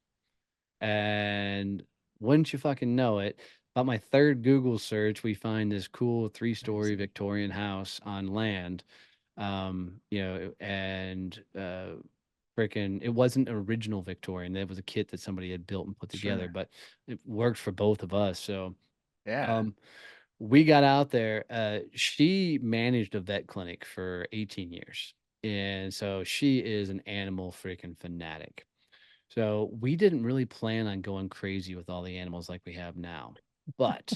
And wouldn't you fucking know it, About my third Google search, we find this cool 3-story Amazing. Victorian house on land. And freaking, it wasn't original Victorian. That was a kit that somebody had built and put together, Sure. but it worked for both of us. So, Yeah. um, we got out there. She managed a vet clinic for 18 years. And so she is an animal freaking fanatic. So we didn't really plan on going crazy with all the animals like we have now. But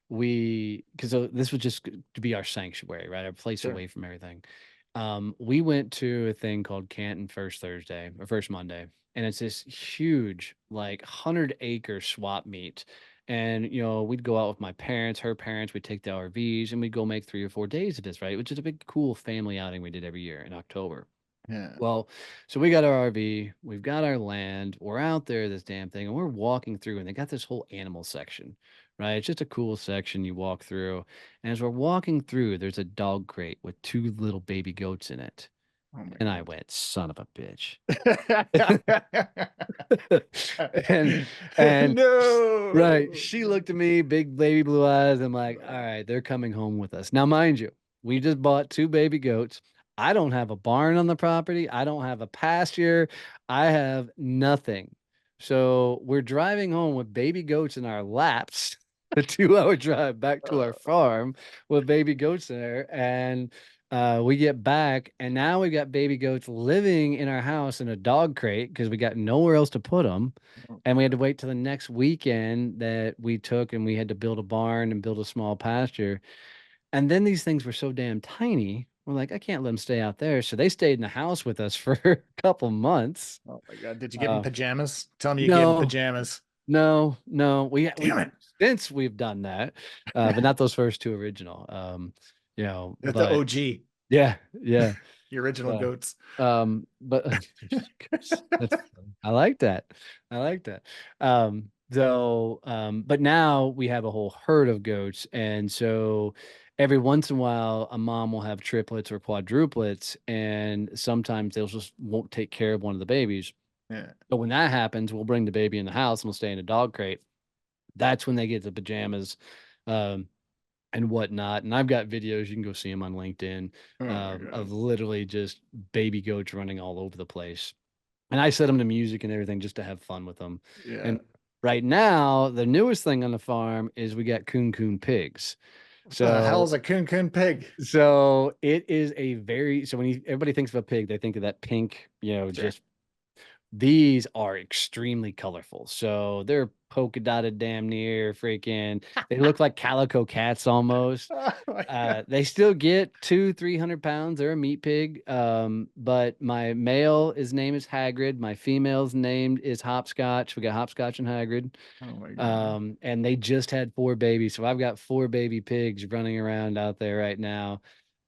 because this was just to be our sanctuary, right? Our place Sure. away from everything. We went to a thing called Canton First Thursday or First Monday, and it's this huge, like 100-acre swap meet. And we'd go out with my parents, her parents, we'd take the RVs, and we'd go make 3 or 4 days of this, right? Which is a big, cool family outing we did every year in October. Yeah. Well, so we got our RV, we've got our land, we're out there, this damn thing, and we're walking through, and they got this whole animal section, right? It's just a cool section you walk through. And as we're walking through, there's a dog crate with 2 little baby goats in it. Oh my And I God. went, son of a bitch. and and right, No. she looked at me, big baby blue eyes. I'm like, all right, they're coming home with us. Now, mind you, we just bought 2 baby goats. I don't have a barn on the property. I don't have a pasture. I have nothing. So we're driving home with baby goats in our laps, the 2 hour drive back to our farm with baby goats there. And we get back, and now we got baby goats living in our house in a dog crate because we got nowhere else to put them. Oh And we my had to God. wait till the next weekend that we took, and we had to build a barn and build a small pasture. And then these things were so damn tiny. We're like, I can't let them stay out there. So they stayed in the house with us for a couple months. Oh my God. Did you give him Uh, pajamas? Tell me you gave him no, pajamas. no. We Damn it. since we've done that, but not those first 2 original. The But OG, yeah, yeah. the original So, goats. but that's funny. I like that. I like that. But now we have a whole herd of goats, and so every once in a while, a mom will have triplets or quadruplets, and sometimes they'll just won't take care of one of the babies. Yeah. But when that happens, we'll bring the baby in the house and we'll stay in a dog crate. That's when they get the pajamas. Um, and whatnot. And I've got videos, you can go see them on LinkedIn, Oh my of God. literally just baby goats running all over the place. And I set them to music and everything just to have fun with them. Yeah. And right now, the newest thing on the farm is we got Kunekune pigs. What the hell So is a coon pig? so it is so when everybody thinks of a pig, they think of that pink, Sure. just these are extremely colorful. So they're polka dotted damn near freaking. They look like calico cats almost. Oh my God. They still get 200-300 pounds. They're a meat pig. But my male, his name is Hagrid. My female's named is Hopscotch. We got Hopscotch and Hagrid. Oh my God. And they just had 4 babies. So I've got 4 baby pigs running around out there right now.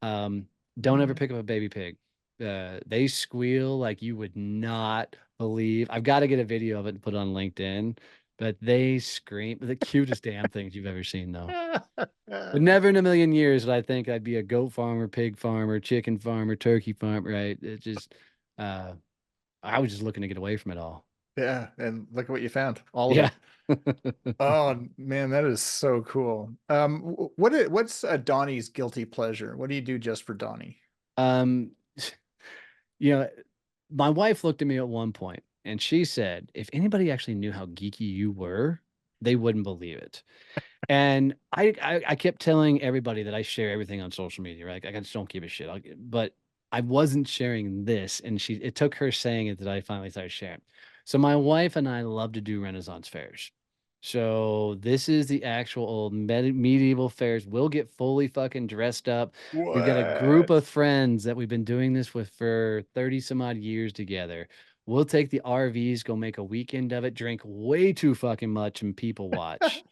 Um, don't ever Yeah. pick up a baby pig. They squeal like you would not believe. I've got to get a video of it and put it on LinkedIn, but they scream the cutest damn things you've ever seen, though. But never in a million years would I think I'd be a goat farmer, pig farmer, chicken farmer, turkey farmer, right? It just, uh, I was just looking to get away from it all. Yeah, and look at what you found. All of Yeah. it. Oh man, that is so cool. What's Donnie's guilty pleasure? What do you do just for Donnie? Um, you know, my wife looked at me at one point and she said, if anybody actually knew how geeky you were, they wouldn't believe it. And I kept telling everybody that I share everything on social media, right? I just don't give a shit. But I wasn't sharing this, and it took her saying it that I finally started sharing. So my wife and I love to do Renaissance fairs. So this is the actual old medieval fairs. We'll get fully fucking dressed up. We've got a group What? of friends that we've been doing this with for 30 some odd years together. We'll take the RVs, go make a weekend of it, drink way too fucking much, and people watch.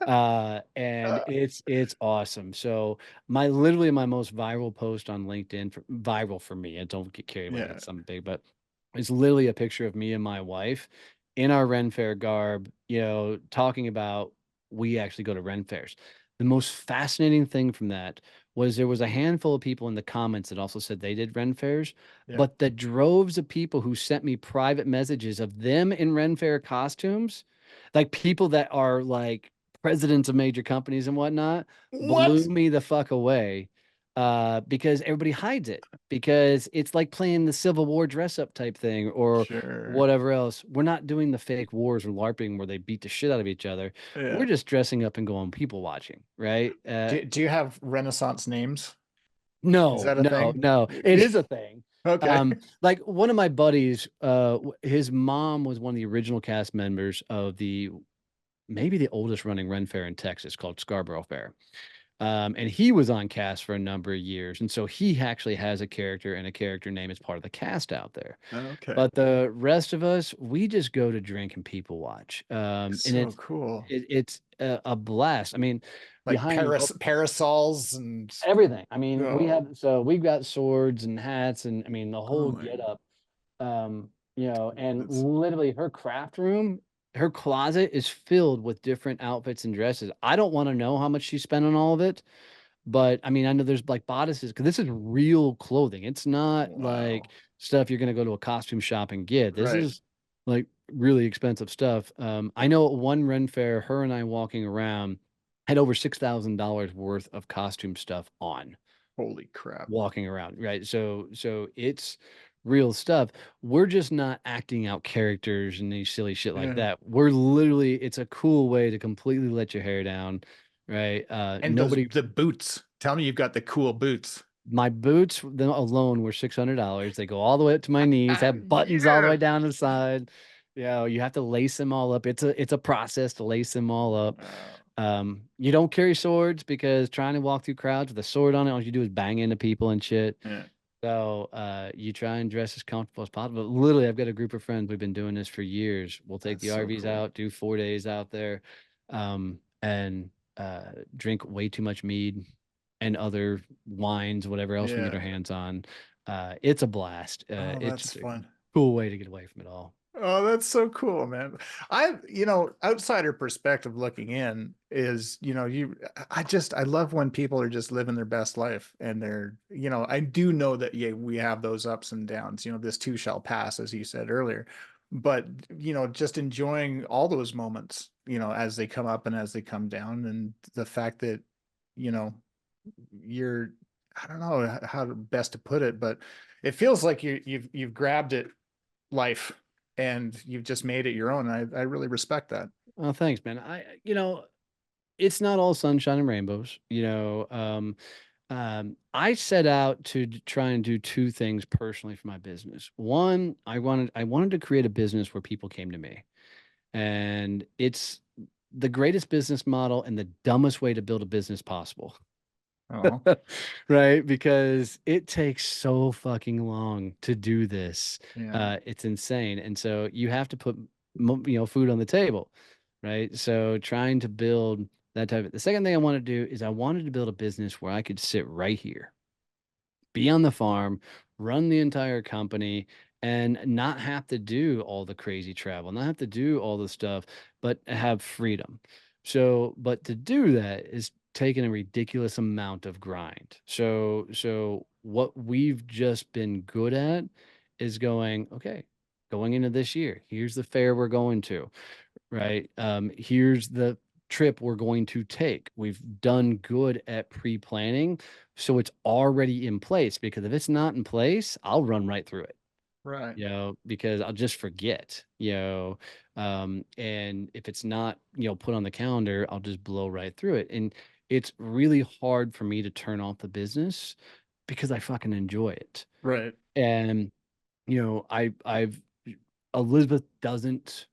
And it's awesome. So literally my most viral post on LinkedIn, viral for me, and don't get carried away, Yeah, it's something big, but it's literally a picture of me and my wife in our Ren Fair garb, talking about we actually go to Ren Fairs. The most fascinating thing from that was there was a handful of people in the comments that also said they did Ren Fairs, yeah. but the droves of people who sent me private messages of them in Ren Fair costumes, like people that are like presidents of major companies and whatnot, blew What? me the fuck away. Because everybody hides it because it's like playing the Civil War dress up type thing or Sure. whatever else. We're not doing the fake wars or LARPing where they beat the shit out of each other. Yeah. We're just dressing up and going people watching, right? Do you have Renaissance names? Is No, that a no, thing? no. It is a thing. Okay. Like one of my buddies, his mom was one of the original cast members of maybe the oldest running Ren Fair in Texas called Scarborough Fair. And he was on cast for a number of years. And so he actually has a character and a character name as part of the cast out there. Okay. But the rest of us, we just go to drink and people watch. And So cool. it's a blast. I mean, Like parasols and everything. I mean, oh, we've got swords and hats and I mean the oh whole my, get up. And that's literally her craft room, her closet is filled with different outfits and dresses. I don't want to know how much she spent on all of it, but I mean, I know there's like bodices because this is real clothing. It's not like wow. stuff you're gonna go to a costume shop and get. This Right. is like really expensive stuff. I know at one Ren Fair, her and I walking around had over $6,000 worth of costume stuff on Holy crap. walking around, right? So it's real stuff. We're just not acting out characters and any silly shit like Yeah. that. We're literally, it's a cool way to completely let your hair down, right? And Nobody, the boots. Tell me you've got the cool boots. my boots them alone were $600. They go all the way up to my knees, have buttons all the way Yes. down the side. You have to lace them all up. It's a process to lace them all up. Wow. You don't carry swords because trying to walk through crowds with a sword on it, all you do is bang into people and shit. Yeah. So you try and dress as comfortable as possible. But literally, I've got a group of friends. We've been doing this for years. We'll take That's the so RVs cool. out, do 4 days out there, and drink way too much mead and other wines, whatever else we can get our Yeah. hands on. It's a blast. Oh, It's that's just a fun. cool way to get away from it all. Oh, that's so cool, man. Outsider perspective looking in is, I love when people are just living their best life and I do know that, yeah, we have those ups and downs, this too shall pass, as you said earlier, but, just enjoying all those moments, as they come up and as they come down. And the fact that, you know, you're, I don't know how best to put it, but it feels like you've grabbed it life and you've just made it your own. I really respect that. Oh, thanks, man. It's not all sunshine and rainbows. I set out to try and do two things personally for my business. One, I wanted to create a business where people came to me, and it's the greatest business model and the dumbest way to build a business possible. Oh, Right? Because it takes so fucking long to do this. yeah. It's insane. And so you have to put, food on the table, right? So trying to build that type of, the second thing I want to do is I wanted to build a business where I could sit right here, be on the farm, run the entire company, and not have to do all the crazy travel, not have to do all the stuff, but have freedom. So, but to do that is taking a ridiculous amount of grind. So what we've just been good at is going, okay, going into this year, here's the fair we're going to, right? Here's the trip we're going to take. We've done good at pre-planning, so it's already in place because if it's not in place, I'll run right through it, Right. because I'll just forget, and if it's not, put on the calendar, I'll just blow right through it. And it's really hard for me to turn off the business because I fucking enjoy it. Right. And, I've Elizabeth doesn't,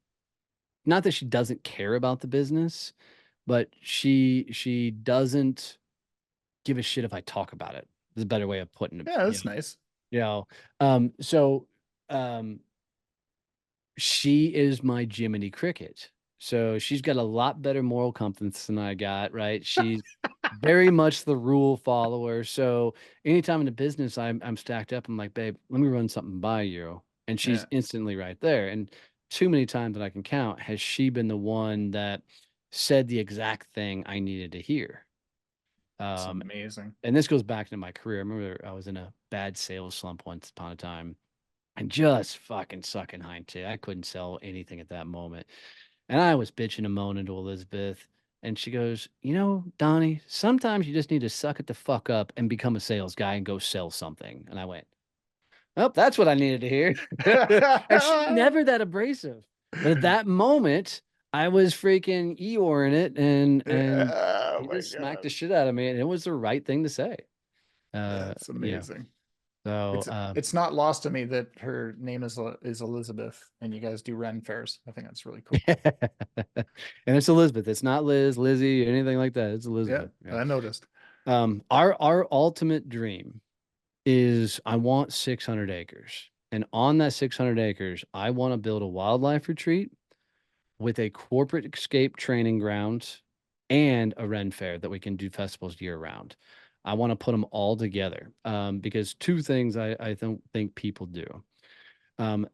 not that she doesn't care about the business, but she doesn't give a shit if I talk about it. There's a better way of putting it. Yeah, that's nice. You know. So she is my Jiminy Cricket. So she's got a lot better moral compass than I got, right? She's very much the rule follower. So anytime in the business I'm stacked up, I'm like, babe, let me run something by you. And she's Yeah. instantly right there. And too many times that I can count, has she been the one that said the exact thing I needed to hear. It's Um, amazing. and this goes back into my career. I remember I was in a bad sales slump once upon a time and just fucking sucking hind shit. I couldn't sell anything at that moment. And I was bitching and moaning to Elizabeth. And she goes, you know, Donnie, sometimes you just need to suck it the fuck up and become a sales guy and go sell something. And I went, oh, that's what I needed to hear. And she's never that abrasive. But at that moment, I was freaking Eeyoreing it, and Oh he my just smacked God. the shit out of me, and it was the right thing to say. That's You know, amazing. so It's not lost to me that her name is Elizabeth and you guys do Ren fairs. I think that's really cool. and it's Elizabeth. It's not Liz, Lizzie, or anything like that. It's Yeah, Elizabeth. Yeah. I noticed. Our ultimate dream is I want 600 acres. And on that 600 acres, I want to build a wildlife retreat with a corporate escape training ground and a Ren fair that we can do festivals year round. I want to put them all together because two things I don't think people do.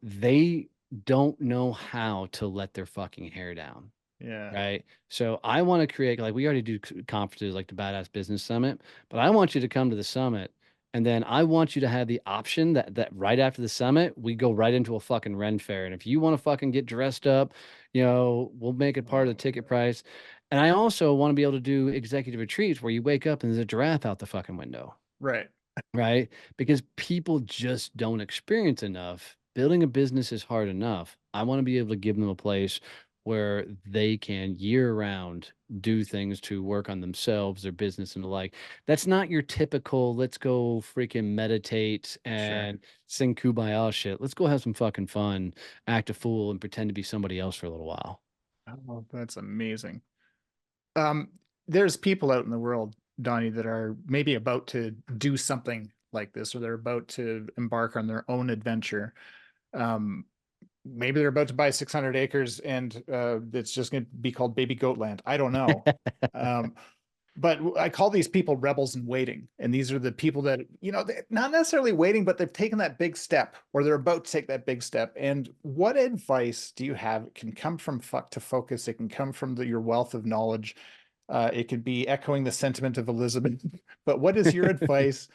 They don't know how to let their fucking hair down. Yeah. Right. So I want to create, like, we already do conferences like the Badass Business Summit, but I want you to come to the summit. And then I want you to have the option that right after the summit, we go right into a fucking Ren fair. And if you want to fucking get dressed up, we'll make it part of Oh the my ticket God. price. And I also want to be able to do executive retreats where you wake up and there's a giraffe out the fucking window. Right. Right? Because people just don't experience enough. Building a business is hard enough. I want to be able to give them a place where they can year round do things to work on themselves, their business, and the like. That's not your typical, let's go freaking meditate Sure. and sing Kumbaya shit. Let's go have some fucking fun, act a fool, and pretend to be somebody else for a little while. Oh, that's amazing. Um, there's people out in the world, Donnie, that are maybe about to do something like this, or they're about to embark on their own adventure. Um, Maybe they're about to buy 600 acres and it's just going to be called baby goat land. I don't know. Um, but I call these people rebels in waiting. And these are the people that, they're not necessarily waiting, but they've taken that big step or they're about to take that big step. And what advice do you have? It can come from fuck to focus. It can come from your wealth of knowledge. It could be echoing the sentiment of Elizabeth. But what is your advice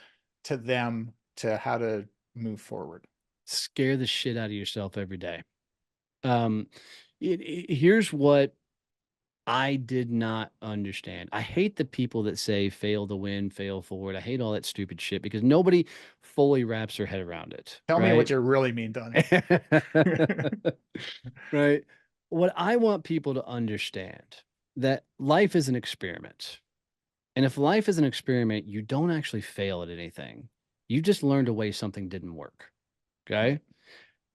to them to how to move forward? Scare the shit out of yourself every day. Um, Here's what I did not understand. I hate the people that say fail to win, fail forward. I hate all that stupid shit because nobody fully wraps their head around it, Tell me what right? you really mean, Donnie. Right. What I want people to understand that life is an experiment. And if life is an experiment, you don't actually fail at anything. You just learned a way something didn't work. Okay. Right.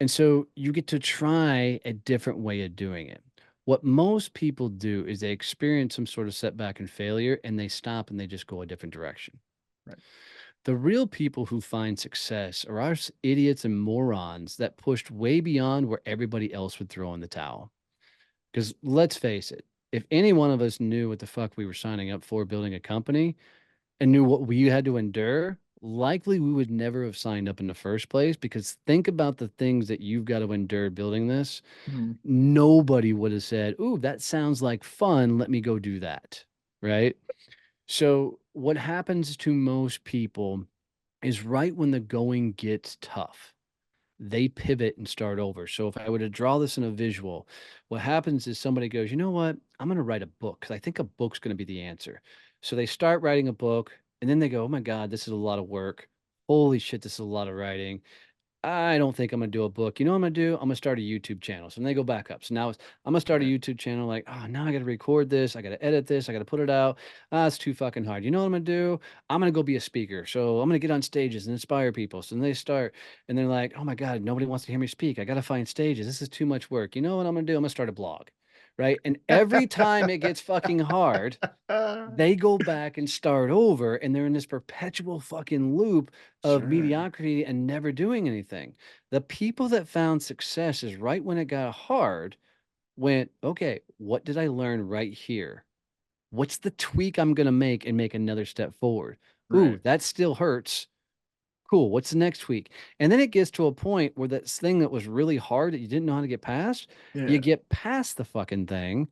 And so you get to try a different way of doing it. What most people do is they experience some sort of setback and failure and they stop and they just go a different direction. Right. The real people who find success are us idiots and morons that pushed way beyond where everybody else would throw in the towel. Because let's face it, if any one of us knew what the fuck we were signing up for building a company and knew what we had to endure, likely we would never have signed up in the first place. Because think about the things that you've got to endure building this. Mhm. Nobody would have said, "Ooh, that sounds like fun. Let me go do that." Right. So, what happens to most people is right when the going gets tough, they pivot and start over. So if I were to draw this in a visual, what happens is somebody goes, you know what? I'm going to write a book because I think a book's going to be the answer. So they start writing a book and then they go, oh my God, this is a lot of work. Holy shit, this is a lot of writing. I don't think I'm gonna do a book. You know what I'm gonna do? I'm gonna start a YouTube channel. So then they go back up. So now I'm gonna start a Right. YouTube channel. Like, oh, now I gotta record this. I gotta edit this. I gotta put it out. Ah, it's too fucking hard. You know what I'm gonna do? I'm gonna go be a speaker. So I'm gonna get on stages and inspire people. So then they start and they're like, oh my God, nobody wants to hear me speak. I gotta find stages. This is too much work. You know what I'm gonna do? I'm gonna start a blog. Right. And every time it gets fucking hard, they go back and start over and they're in this perpetual fucking loop of Sure. mediocrity and never doing anything. The people that found success is right when it got hard, went, okay, what did I learn right here? What's the tweak I'm going to make and make another step forward? Ooh, Right. that still hurts. Cool. What's the next tweak? And then it gets to a point where that thing that was really hard that you didn't know how to get past, you Yeah. get past the fucking thing,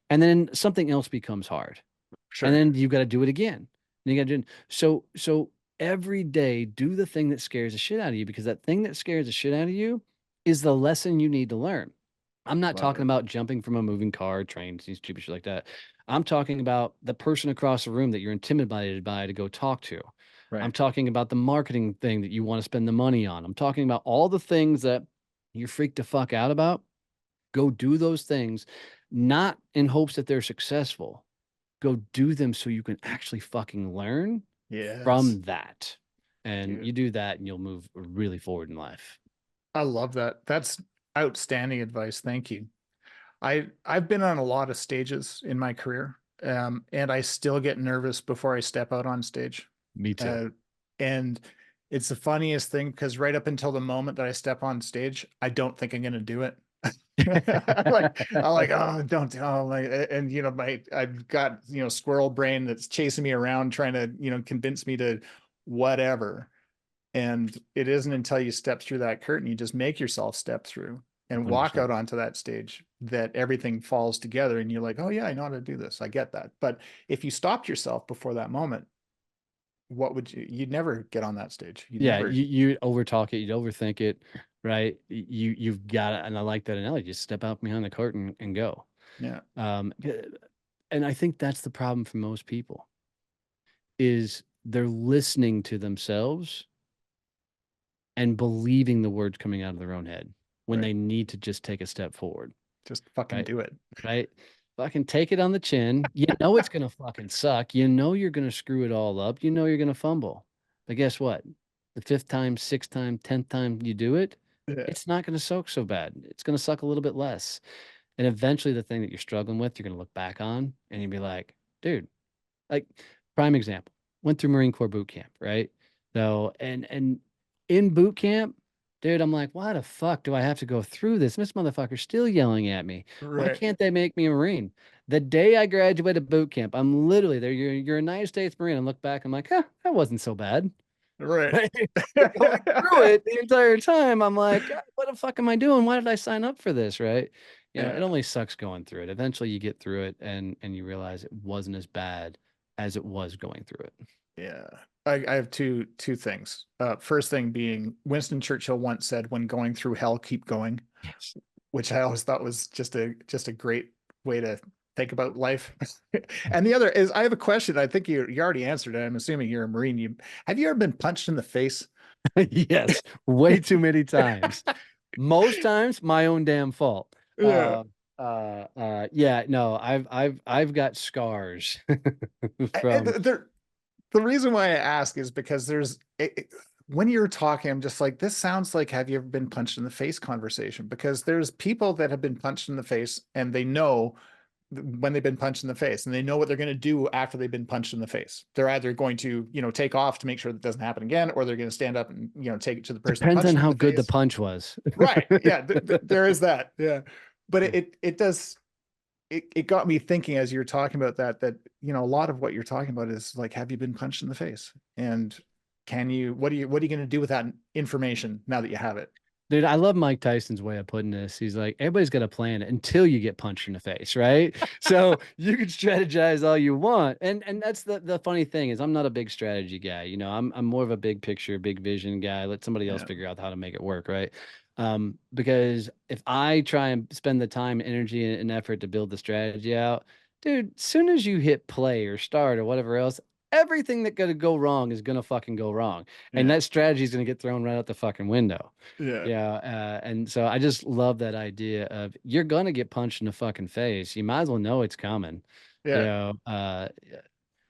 and then something else becomes hard and Sure. then you got to do it again. And you got to do so every day. Do the thing that scares the shit out of you because that thing that scares the shit out of you is the lesson you need to learn. I'm not Love talking it. about jumping from a moving car, train, stupid shit like that. I'm talking about the person across the room that you're intimidated by to go talk to. I'm Right. talking about the marketing thing that you want to spend the money on. I'm talking about all the things that you're freaked the fuck out about. Go do those things, not in hopes that they're successful. Go do them so you can actually fucking learn Yes, from that. And dude. you do that and you'll move really forward in life. I love that. That's outstanding advice. Thank you. I've been on a lot of stages in my career, and I still get nervous before I step out on stage. Me too. Uh, and it's the funniest thing because right up until the moment that I step on stage, I don't think I'm going to do it. I'm like, oh, don't, oh, like, and I've got, squirrel brain that's chasing me around trying to, convince me to whatever. And it isn't until you step through that curtain, you just make yourself step through and walk 100%. out onto that stage, that everything falls together and you're like, oh yeah, I know how to do this. I get that. But if you stopped yourself before that moment, you'd never get on that stage. You'd Yeah, never. you overtalk it, you overthink it, right? You've got it, and I like that analogy. Just step out behind the curtain and go. Yeah. Um, and I think that's the problem for most people is they're listening to themselves and believing the words coming out of their own head when Right. they need to just take a step forward, Just fucking right? do it. Right? Fucking take it on the chin. You know it's gonna fucking suck. You know you're gonna screw it all up. You know you're gonna fumble. But guess what? The fifth time, sixth time, 10th time you do it, Yeah. it's not gonna suck so bad. It's gonna suck a little bit less. And eventually the thing that you're struggling with, you're gonna look back on and you'll be like, dude, like prime example, went through Marine Corps boot camp, right? So and in boot camp, dude, I'm like, why the fuck do I have to go through this? This motherfucker's still yelling at me. Why Right. can't they make me a Marine? The day I graduated boot camp, I'm literally there. You're a United States Marine. I look back, I'm like, huh, that wasn't so bad. Right. Right? Going through it the entire time, I'm like, God, what the fuck am I doing? Why did I sign up for this? Right? It Yeah. only sucks going through it. Eventually you get through it and you realize it wasn't as bad as it was going through it. Yeah. I have two things. First thing being Winston Churchill once said, when going through hell, keep going, Yes. which I always thought was just a great way to think about life. And the other is, I have a question. I think you already answered it. I'm assuming you're a Marine. Have you ever been punched in the face? Yes, way too many times. Most times my own damn fault. Yeah. Yeah, no, I've got scars And from the reason why I ask is because when you're talking, I'm just like, this sounds like, have you ever been punched in the face conversation? Because there's people that have been punched in the face and they know when they've been punched in the face and they know what they're going to do after they've been punched in the face. They're either going to, take off to make sure that doesn't happen again, or they're going to stand up and, take it to the person that depends punched on them in how the good the face. punch was. Right. Yeah. There is that. Yeah. But it does, it got me thinking as you're talking about that, a lot of what you're talking about is like, have you been punched in the face? And what are you going to do with that information now that you have it? Dude, I love Mike Tyson's way of putting this. He's like, everybody's got a plan until you get punched in the face, right? So you can strategize all you want. And that's the funny thing is I'm not a big strategy guy. I'm more of a big picture, big vision guy. Let somebody else Yeah. figure out how to make it work, right? Because if I try and spend the time, energy, and effort to build the strategy out, dude, soon as you hit play or start or whatever else, everything that could go wrong is gonna fucking go wrong. And Yeah. that strategy is gonna get thrown right out the fucking window. Yeah. Yeah, and so I just love that idea of you're gonna get punched in the fucking face. You might as well know it's coming. You Yeah. know,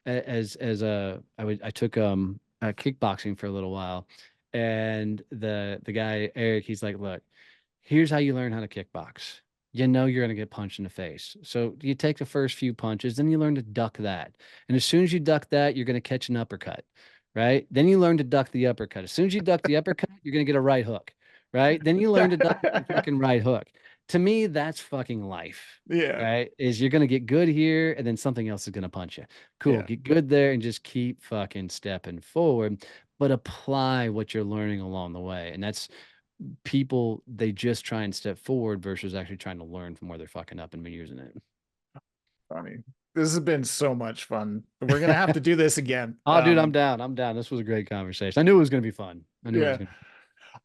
as I took kickboxing for a little while, and the guy Eric, he's like, look, here's how you learn how to kickbox. You know you're gonna get punched in the face. So you take the first few punches, then you learn to duck that. And as soon as you duck that, you're gonna catch an uppercut, right? Then you learn to duck the uppercut. As soon as you duck the uppercut, you're gonna get a right hook, right? Then you learn to duck the fucking right hook. To me, that's fucking life, Yeah. right? Is you're gonna get good here, and then something else is gonna punch you. Cool, Yeah. get good there, and just keep fucking stepping forward, but apply what you're learning along the way. And that's people, they just try and step forward versus actually trying to learn from where they're fucking up and been using Funny. This has been so much fun. We're gonna have it. to do this again. Oh, dude, I'm down. I'm down. This was a great conversation. I knew it was going to be fun. I knew it was Yeah. going to.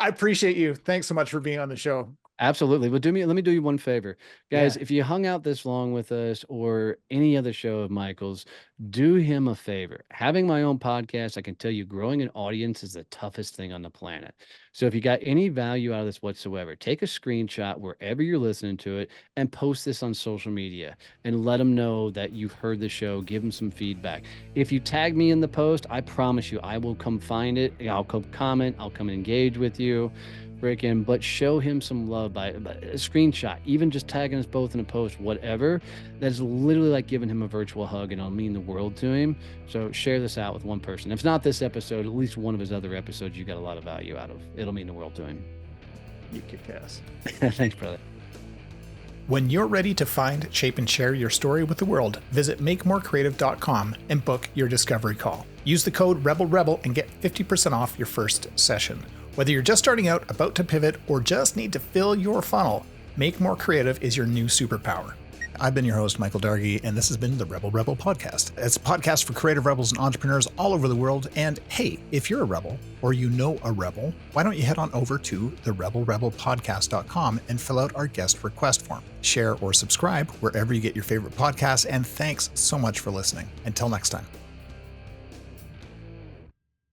I appreciate you. Thanks so much for being on the show. Absolutely. Well, let me do you one favor. Guys, Yeah. if you hung out this long with us or any other show of Michael's, do him a favor. Having my own podcast, I can tell you growing an audience is the toughest thing on the planet. So if you got any value out of this whatsoever, take a screenshot wherever you're listening to it and post this on social media and let them know that you've heard the show. Give them some feedback. If you tag me in the post, I promise you, I will come find it. I'll come comment. I'll come engage with you. But show him some love by a screenshot, even just tagging us both in a post, whatever. That's literally like giving him a virtual hug, and it'll mean the world to him. So share this out with one person. If not this episode, at least one of his other episodes you got a lot of value out of. It'll mean the world to him. You kick ass. Thanks, brother. When you're ready to find, shape, and share your story with the world, visit makemorecreative.com and book your discovery call. Use the code RebelRebel and get 50% off your first session. Whether you're just starting out, about to pivot, or just need to fill your funnel, Make More Creative is your new superpower. I've been your host, Michael Dargie, and this has been the Rebel Rebel Podcast. It's a podcast for creative rebels and entrepreneurs all over the world. And hey, if you're a rebel or you know a rebel, why don't you head on over to the RebelRebelPodcast.com and fill out our guest request form. Share or subscribe wherever you get your favorite podcasts. And thanks so much for listening. Until next time.